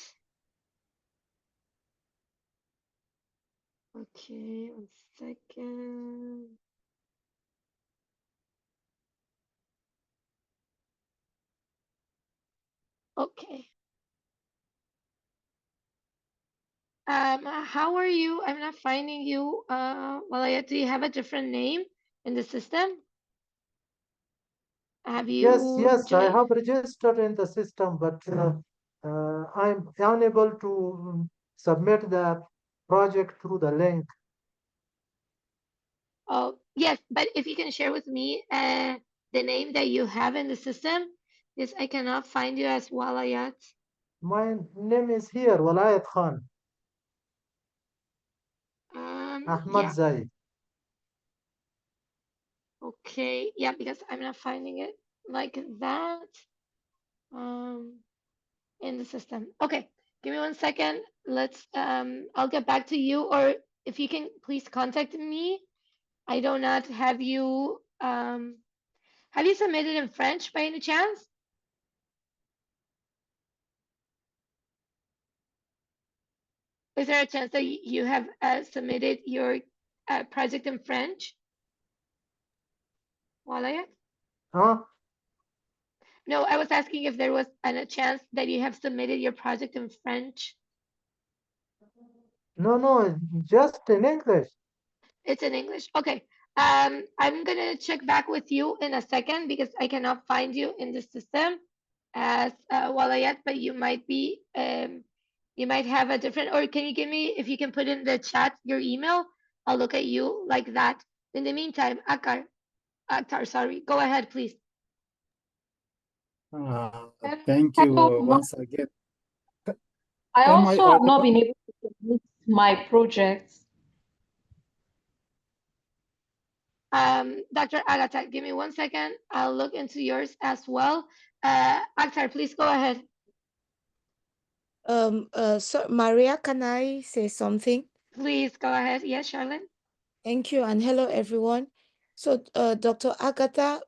Okay, 1 second. Okay. How are you? I'm not finding you. Walayat, do you have a different name in the system? Have you Yes, I joined? have registered in the system, but I'm unable to submit the project through the link. Oh, yes, but if you can share with me the name that you have in the system, yes, I cannot find you as Walayat. My name is here, Walayat Khan, Ahmad Yeah, Zai. okay, yeah, because I'm not finding it like that um, in the system. Okay, give me 1 second. I'll get back to you, or if you can please contact me. I do not have you submitted in French by any chance? Is there a chance that you have submitted your project in French? Walayat? Huh? No, I was asking if there was a chance that you have submitted your project in French. No, just in English. It's in English. Okay. I'm gonna check back with you in a second because I cannot find you in the system as Walayat, but you might have a different, or can you give me, if you can put in the chat your email, I'll look at you like that. In the meantime, Akhtar, sorry, go ahead, please. Thank you once again. I Am I also have not audible? been able to submit my projects. Dr. Agatha, give me 1 second. I'll look into yours as well. Akhtar, please go ahead. So Maria, can I say something? Please go ahead. Yes, Charlotte. Thank you, and hello, everyone. So, Dr. Agatha,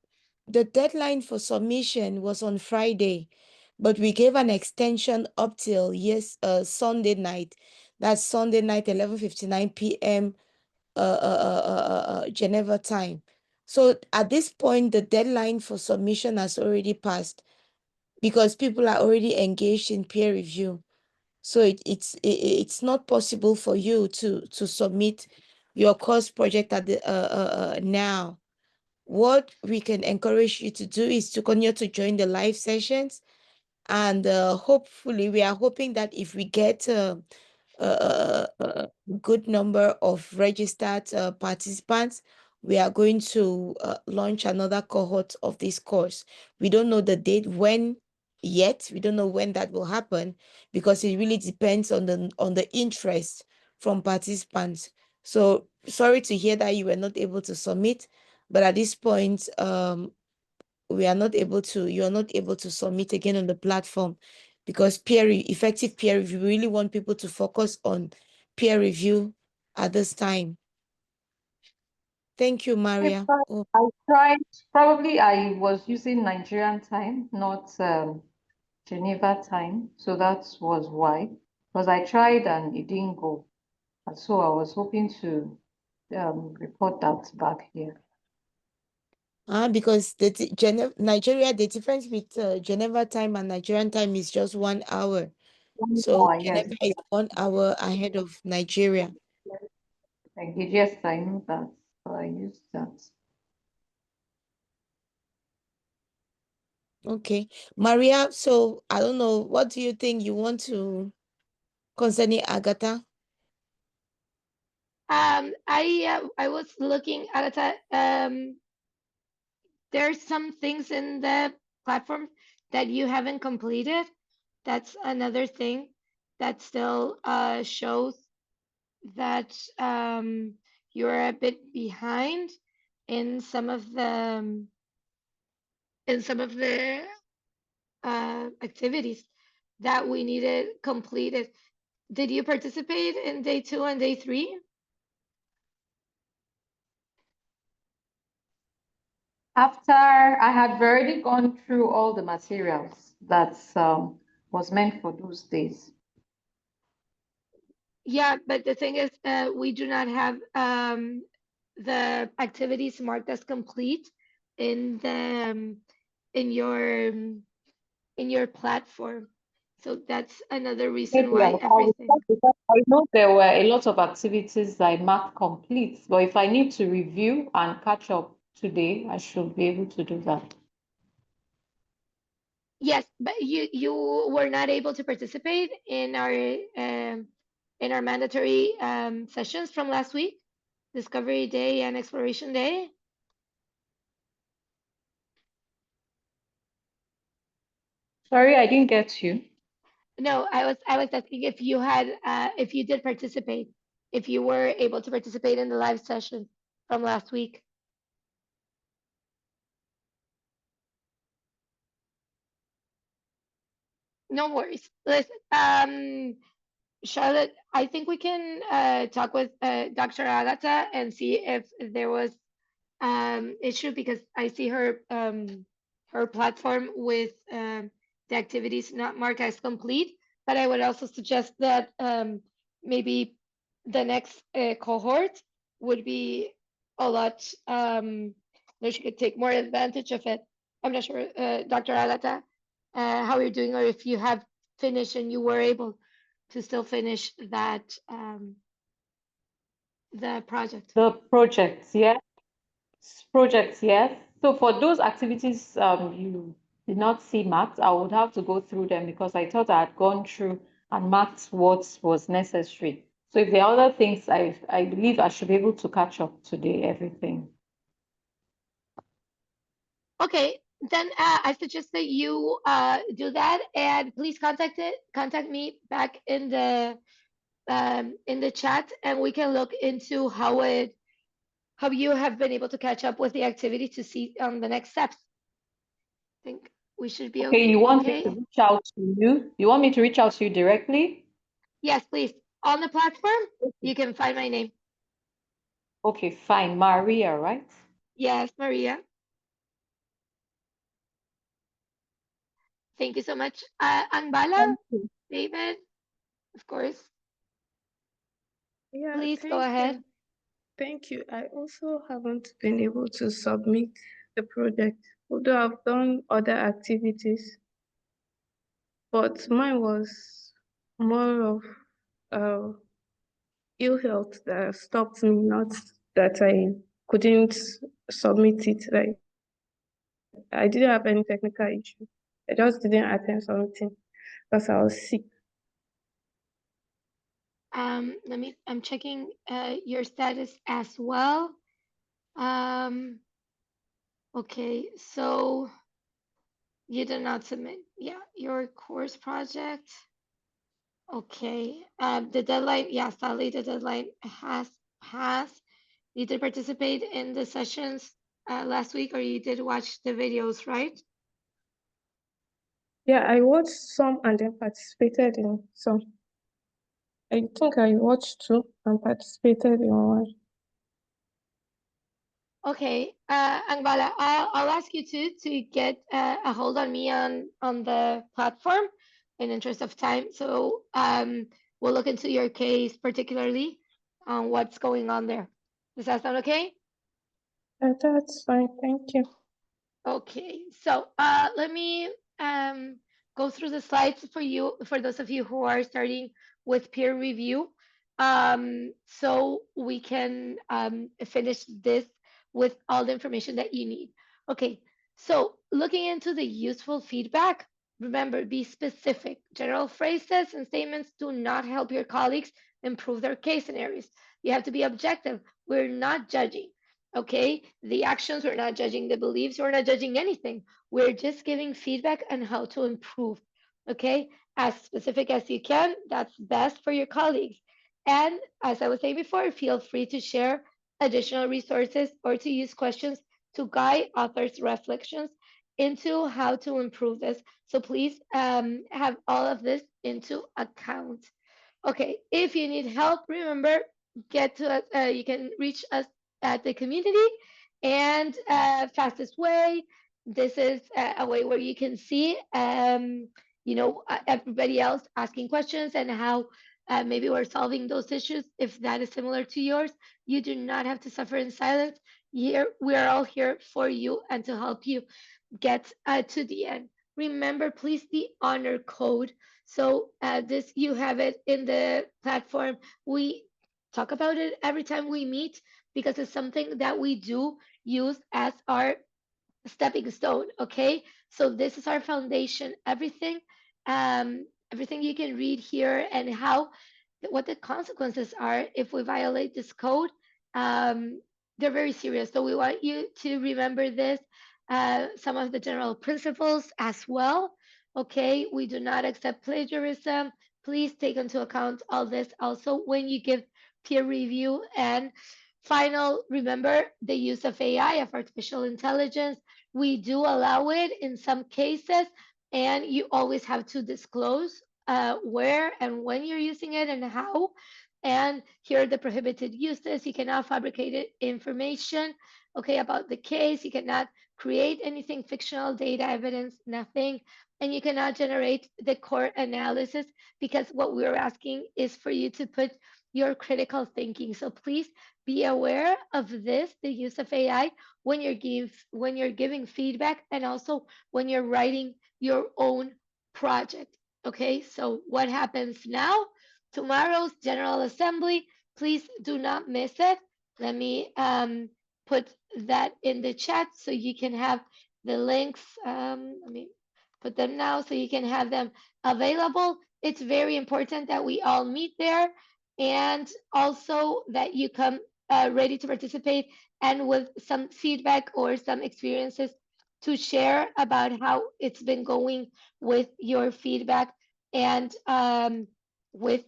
the deadline for submission was on Friday, but we gave an extension up till Sunday night. That's Sunday night, 11:59 p.m. Geneva time. So at this point, the deadline for submission has already passed because people are already engaged in peer review. So it's not possible for you to submit your course project at the now. What we can encourage you to do is to continue to join the live sessions, and hopefully we are hoping that if we get a good number of registered participants, we are going to launch another cohort of this course. We don't know the date when yet. We don't know when that will happen because it really depends on the interest from participants. So sorry to hear that you were not able to submit, but at this point, you are not able to submit again on the platform because effective peer review, we really want people to focus on peer review at this time. Thank you, Maria. I tried, probably I was using Nigerian time, not Geneva time. So that was why, because I tried and it didn't go. And so I was hoping to report that back here. Because Nigeria, the difference with Geneva time and Nigerian time is just 1 hour. So Yes. Geneva is 1 hour ahead of Nigeria. Yes, I know that. So I used that. Okay, Maria, so I don't know, what do you think you want to concerning Agatha? I was looking at it. There's some things in the platform that you haven't completed. That's another thing that still shows that you're a bit behind in some of the activities that we needed completed. Did you participate in day 2 and day 3? After I had already gone through all the materials that was meant for those days. Yeah, but the thing is, we do not have the activities marked as complete in the in your platform. So that's another reason Maybe why everything. because I know there were a lot of activities I marked complete, but if I need to review and catch up today, I should be able to do that. Yes, but you were not able to participate in our mandatory sessions from last week, Discovery Day and Exploration Day. Sorry, I didn't get you. No, I was asking if you had if you did participate, if you were able to participate in the live session from last week. No worries. Listen, Charlotte, I think we can talk with Dr. Agata and see if there was issue because I see her platform with the activities not marked as complete. But I would also suggest that maybe the next cohort would be a lot, that you could take more advantage of it. I'm not sure, Dr. Alata, how you're doing, or if you have finished and you were able to still finish that, the project. The projects, yes. Projects, yes. So for those activities you did not see marked, I would have to go through them because I thought I had gone through and marked what was necessary. So if there are other things, I believe I should be able to catch up today, everything. Okay, then I suggest that you do that, and please contact me back in the chat, and we can look into how you have been able to catch up with the activity to see the next steps. I think we should be Okay, you want me okay. to reach out to you? You want me to reach out to you directly? Yes, please. On the platform, you can find my name. Okay, fine. Maria, right? Yes, Maria. Thank you so much. Anbala, David, of course. Yeah, Please go thank ahead. you. Thank you. I also haven't been able to submit the project, although I've done other activities, but mine was more of ill health that stopped me, not that I couldn't submit it. Like I didn't have any technical issue. I just didn't attend something because I was sick. I'm checking your status as well. Okay, so you did not submit, yeah, your course project. Okay, the deadline, yeah, sadly the deadline has passed. You did participate in the sessions last week, or you did watch the videos, right? Yeah, I watched some and then participated in some. I think I watched two and participated in one. Okay, Angbala, I'll ask you to get a hold on me on the platform in interest of time. So we'll look into your case particularly on what's going on there. Does that sound okay? That's fine, thank you. Okay, so let me go through the slides for you, for those of you who are starting with peer review, so we can finish this with all the information that you need. Okay, so looking into the useful feedback, remember, be specific. General phrases and statements do not help your colleagues improve their case scenarios. You have to be objective. We're not judging. Okay, the actions, we're not judging the beliefs, we're not judging anything. We're just giving feedback on how to improve. Okay, as specific as you can, that's best for your colleagues. And as I was saying before, feel free to share additional resources or to use questions to guide authors' reflections into how to improve this. So please have all of this into account. Okay, if you need help, remember, get to us. You can reach us at the community, and fastest way. This is a way where you can see, everybody else asking questions and how maybe we're solving those issues. If that is similar to yours, you do not have to suffer in silence. Here, we are all here for you and to help you get to the end. Remember, please, the honor code. So this, you have it in the platform. We talk about it every time we meet because it's something that we do use as our stepping stone. Okay, so this is our foundation. Everything you can read here, and how what the consequences are if we violate this code. um, they're very serious, so we want you to remember this, some of the general principles as well. Okay, we do not accept plagiarism. Please take into account all this also when you give peer review. And final, remember the use of AI, of artificial intelligence. We do allow it in some cases, and you always have to disclose where and when you're using it and how. And here are the prohibited uses. You cannot fabricate information, okay, about the case. You cannot create anything fictional, data, evidence, nothing. and you cannot generate the core analysis because what we're asking is for you to put your critical thinking. So please be aware of this, the use of AI when you're giving feedback and also when you're writing your own project. Okay, so what happens now? Tomorrow's General Assembly. Please do not miss it. Let me put that in the chat so you can have the links. Let me put them now so you can have them available. It's very important that we all meet there and also that you come ready to participate and with some feedback or some experiences to share about how it's been going with your feedback and with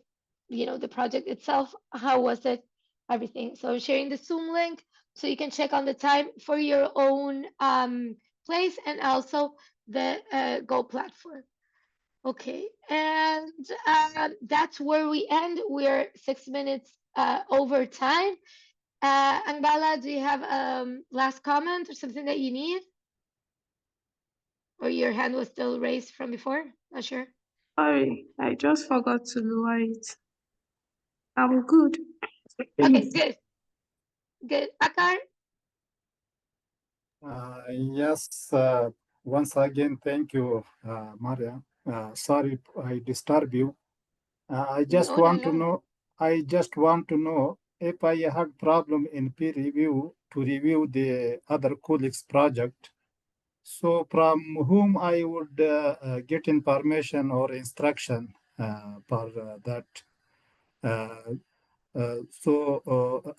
the project itself. How was it? Everything. So I'm sharing the Zoom link so you can check on the time for your own place and also the Go platform. Okay, and that's where we end. We're 6 minutes over time. Angbala, do you have last comment or something that you need? Or your hand was still raised from before? Not sure. Sorry, I just forgot to lower it. I'm good. Okay, good. Good. Akar? Yes, once again, thank you, Maria. Sorry I disturb you. I just No, no, want to no. know. I just want to know if I had problem in peer review to review the other colleagues' project. So from whom I would get information or instruction for that.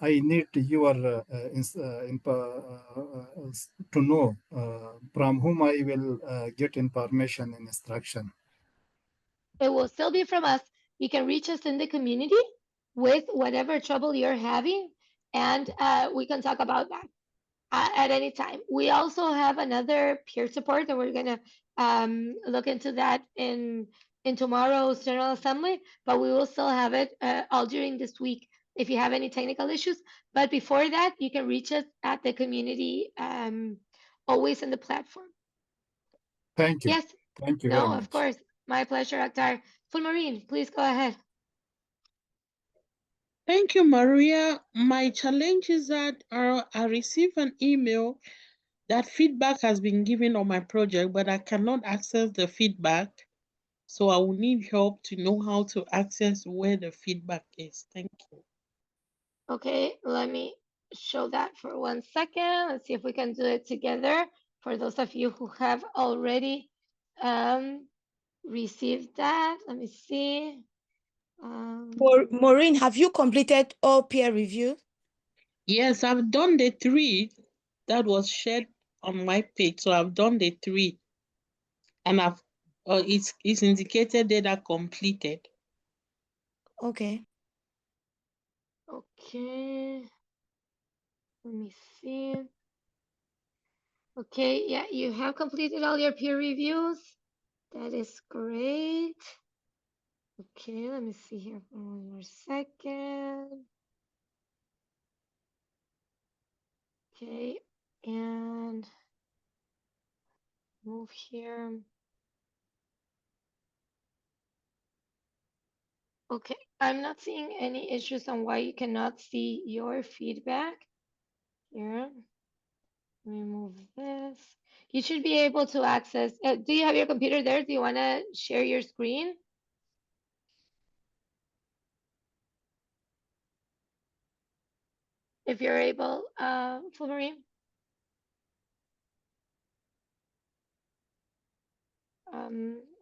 I need your to know from whom I will get information and instruction. It will still be from us. You can reach us in the community with whatever trouble you're having, and we can talk about that at any time. We also have another peer support, and we're gonna look into that in tomorrow's General Assembly. But we will still have it all during this week if you have any technical issues. But before that, you can reach us at the community, always in the platform. Thank you. Yes. Thank you very No, of much. course. My pleasure, Akhtar. Fulmarine, please go ahead. Thank you, Maria. My challenge is that I received an email that feedback has been given on my project, but I cannot access the feedback. So I will need help to know how to access where the feedback is. Thank you. Okay, let me show that for 1 second. Let's see if we can do it together. For those of you who have already received that, let me see. Maureen, have you completed all peer review? Yes, I've done the 3 that was shared on my page. So I've done the 3, and it's indicated data completed. Okay. Okay. Let me see. Okay, yeah, you have completed all your peer reviews. That is great. Okay, let me see here for 1 more second. Okay, and move here. Okay, I'm not seeing any issues on why you cannot see your feedback here. Let me move this. You should be able to access. Do you have your computer there? Do you want to share your screen? If you're able, Fulmarine.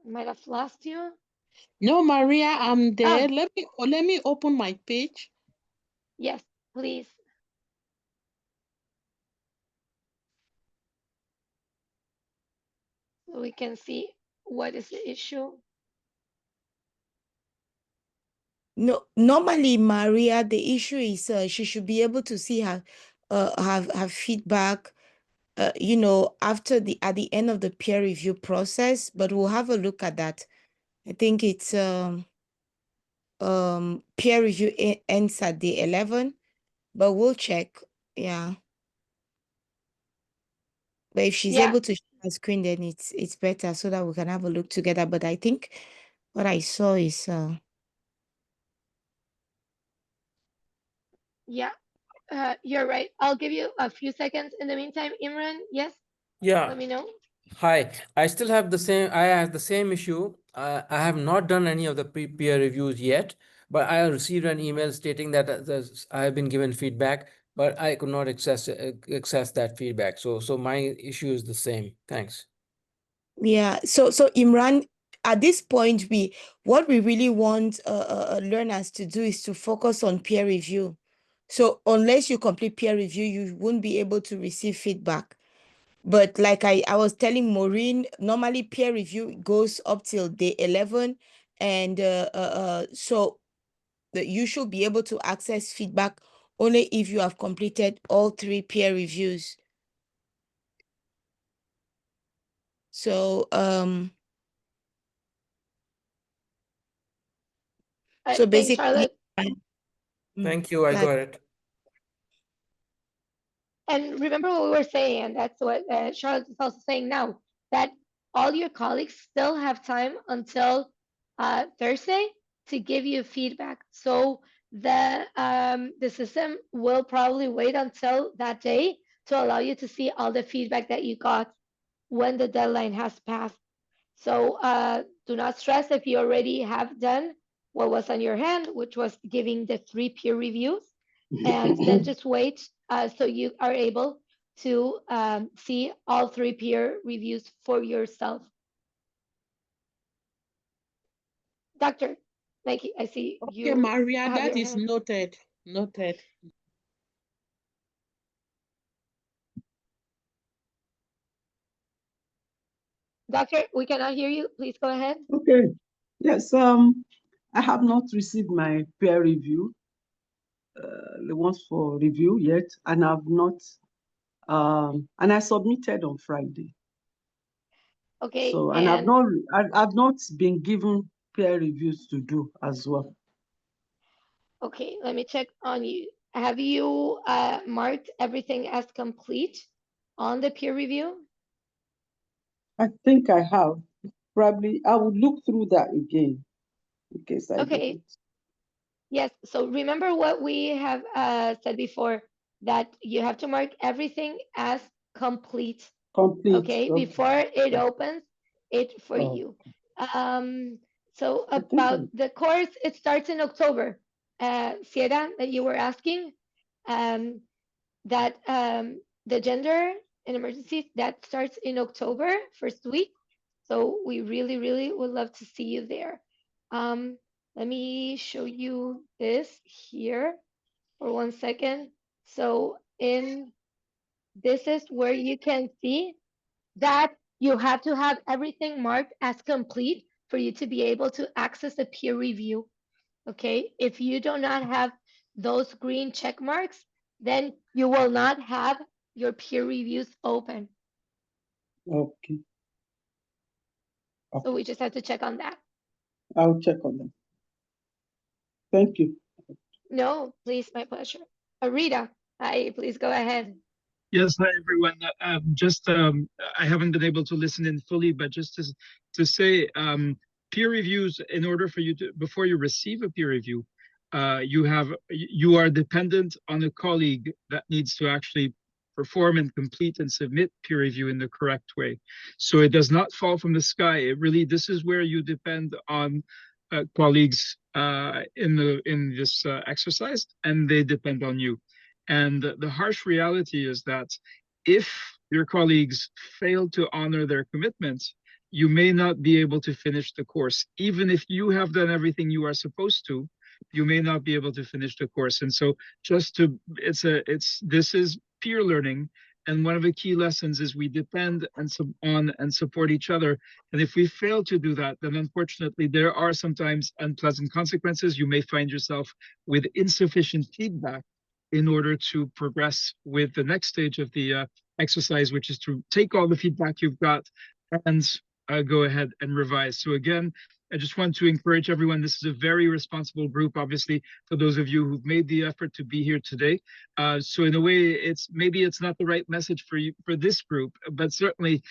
Might have lost you. No, Maria, I'm there. Oh. Let me open my page. Yes, please. So we can see what is the issue. No, normally Maria, the issue is she should be able to see her feedback, after at the end of the peer review process. But we'll have a look at that. I think it's peer review ends at the 11, but we'll check. Yeah. But if she's Yeah. able to share her screen, then it's better so that we can have a look together. But I think what I saw is Yeah, you're right. I'll give you a few seconds. In the meantime, Imran, yes, Yeah. let me know. Hi, I still have the same, I have the same issue. I have not done any of the peer reviews yet, but I received an email stating that I have been given feedback, but I could not access that feedback. So my issue is the same. Thanks. yeah. So Imran, at this point, what we really want learners to do is to focus on peer review. So unless you complete peer review, you won't be able to receive feedback. But like I was telling Maureen, normally peer review goes up till day 11. And so you should be able to access feedback only if you have completed all 3 peer reviews. So so Thanks, basically, Charlotte. Thank you. I that got it. And remember what we were saying, and that's what Charlotte is also saying now, that all your colleagues still have time until Thursday to give you feedback. So the system will probably wait until that day to allow you to see all the feedback that you got when the deadline has passed. So do not stress if you already have done what was on your hand, which was giving the 3 peer reviews, and then just wait so you are able to see all 3 peer reviews for yourself. Doctor, Nike, I see you Okay, Maria, have that your is hand. noted. Noted. Doctor, we cannot hear you. Please go ahead. Okay. Yes. I have not received my peer review, the ones for review yet, and I've not. And I submitted on Friday. Okay, So, and I've not been given peer reviews to do as well. Okay, let me check on you. Have you marked everything as complete on the peer review? I think I have. Probably I will look through that again in case I Okay. didn't. Yes, so remember what we have said before, that you have to mark everything as complete, Complete. okay, before it opens it for you. So about the course, it starts in October. Sierra, that you were asking, that the gender in emergencies, that starts in October, first week. So we really, really would love to see you there. Let me show you this here for 1 second. So this is where you can see that you have to have everything marked as complete for you to be able to access the peer review. Okay, if you do not have those green check marks, then you will not have your peer reviews open. Okay. So we just have to check on that. I'll check on them. Thank you. No, please, my pleasure. Rita, hi, please go ahead. Yes, hi everyone. I haven't been able to listen in fully, but just to say, peer reviews, in order for you to, before you receive a peer review, you are dependent on a colleague that needs to actually perform and complete and submit peer review in the correct way. So it does not fall from the sky. This is where you depend on colleagues in this exercise, and they depend on you. And the harsh reality is that if your colleagues fail to honor their commitments, you may not be able to finish the course. Even if you have done everything you are supposed to, you may not be able to finish the course. And so this is peer learning. And one of the key lessons is we depend on and support each other. And if we fail to do that, then unfortunately, there are sometimes unpleasant consequences. You may find yourself with insufficient feedback in order to progress with the next stage of the exercise, which is to take all the feedback you've got and go ahead and revise. So again, I just want to encourage everyone. This is a very responsible group, obviously, for those of you who've made the effort to be here today. So in a way, maybe it's not the right message for you, for this group, but certainly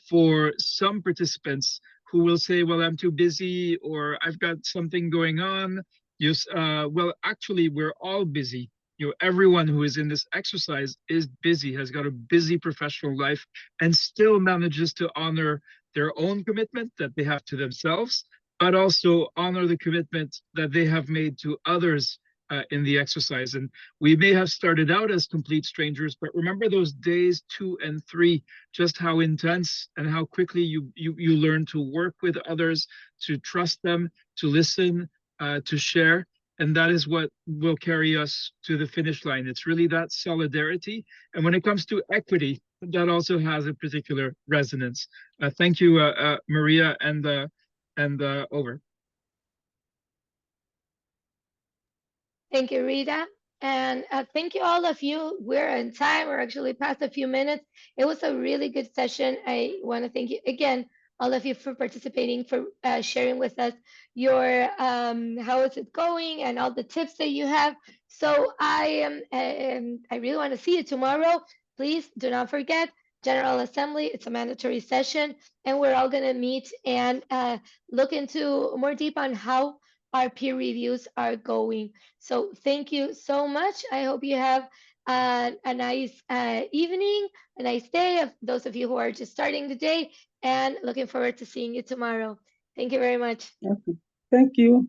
for some participants who will say, well, I'm too busy, or I've got something going on. Well, actually, we're all busy. Everyone who is in this exercise is busy, has got a busy professional life, and still manages to honor their own commitment that they have to themselves, but also honor the commitment that they have made to others in the exercise. And we may have started out as complete strangers, but remember those days 2 and 3, just how intense and how quickly you learn to work with others, to trust them, to listen, to share. And that is what will carry us to the finish line. It's really that solidarity. And when it comes to equity, that also has a particular resonance. Thank you, Maria, and over. Thank you, Rita. And thank you, all of you. We're in time. We're actually past a few minutes. It was a really good session. I want to thank you again, all of you, for participating, for sharing with us your how is it going and all the tips that you have. So I really want to see you tomorrow. Please do not forget General Assembly. It's a mandatory session, and we're all going to meet and look into more deep on how our peer reviews are going. So thank you so much. I hope you have a nice evening, a nice day, of those of you who are just starting the day, and looking forward to seeing you tomorrow. Thank you very much. Okay. Thank you.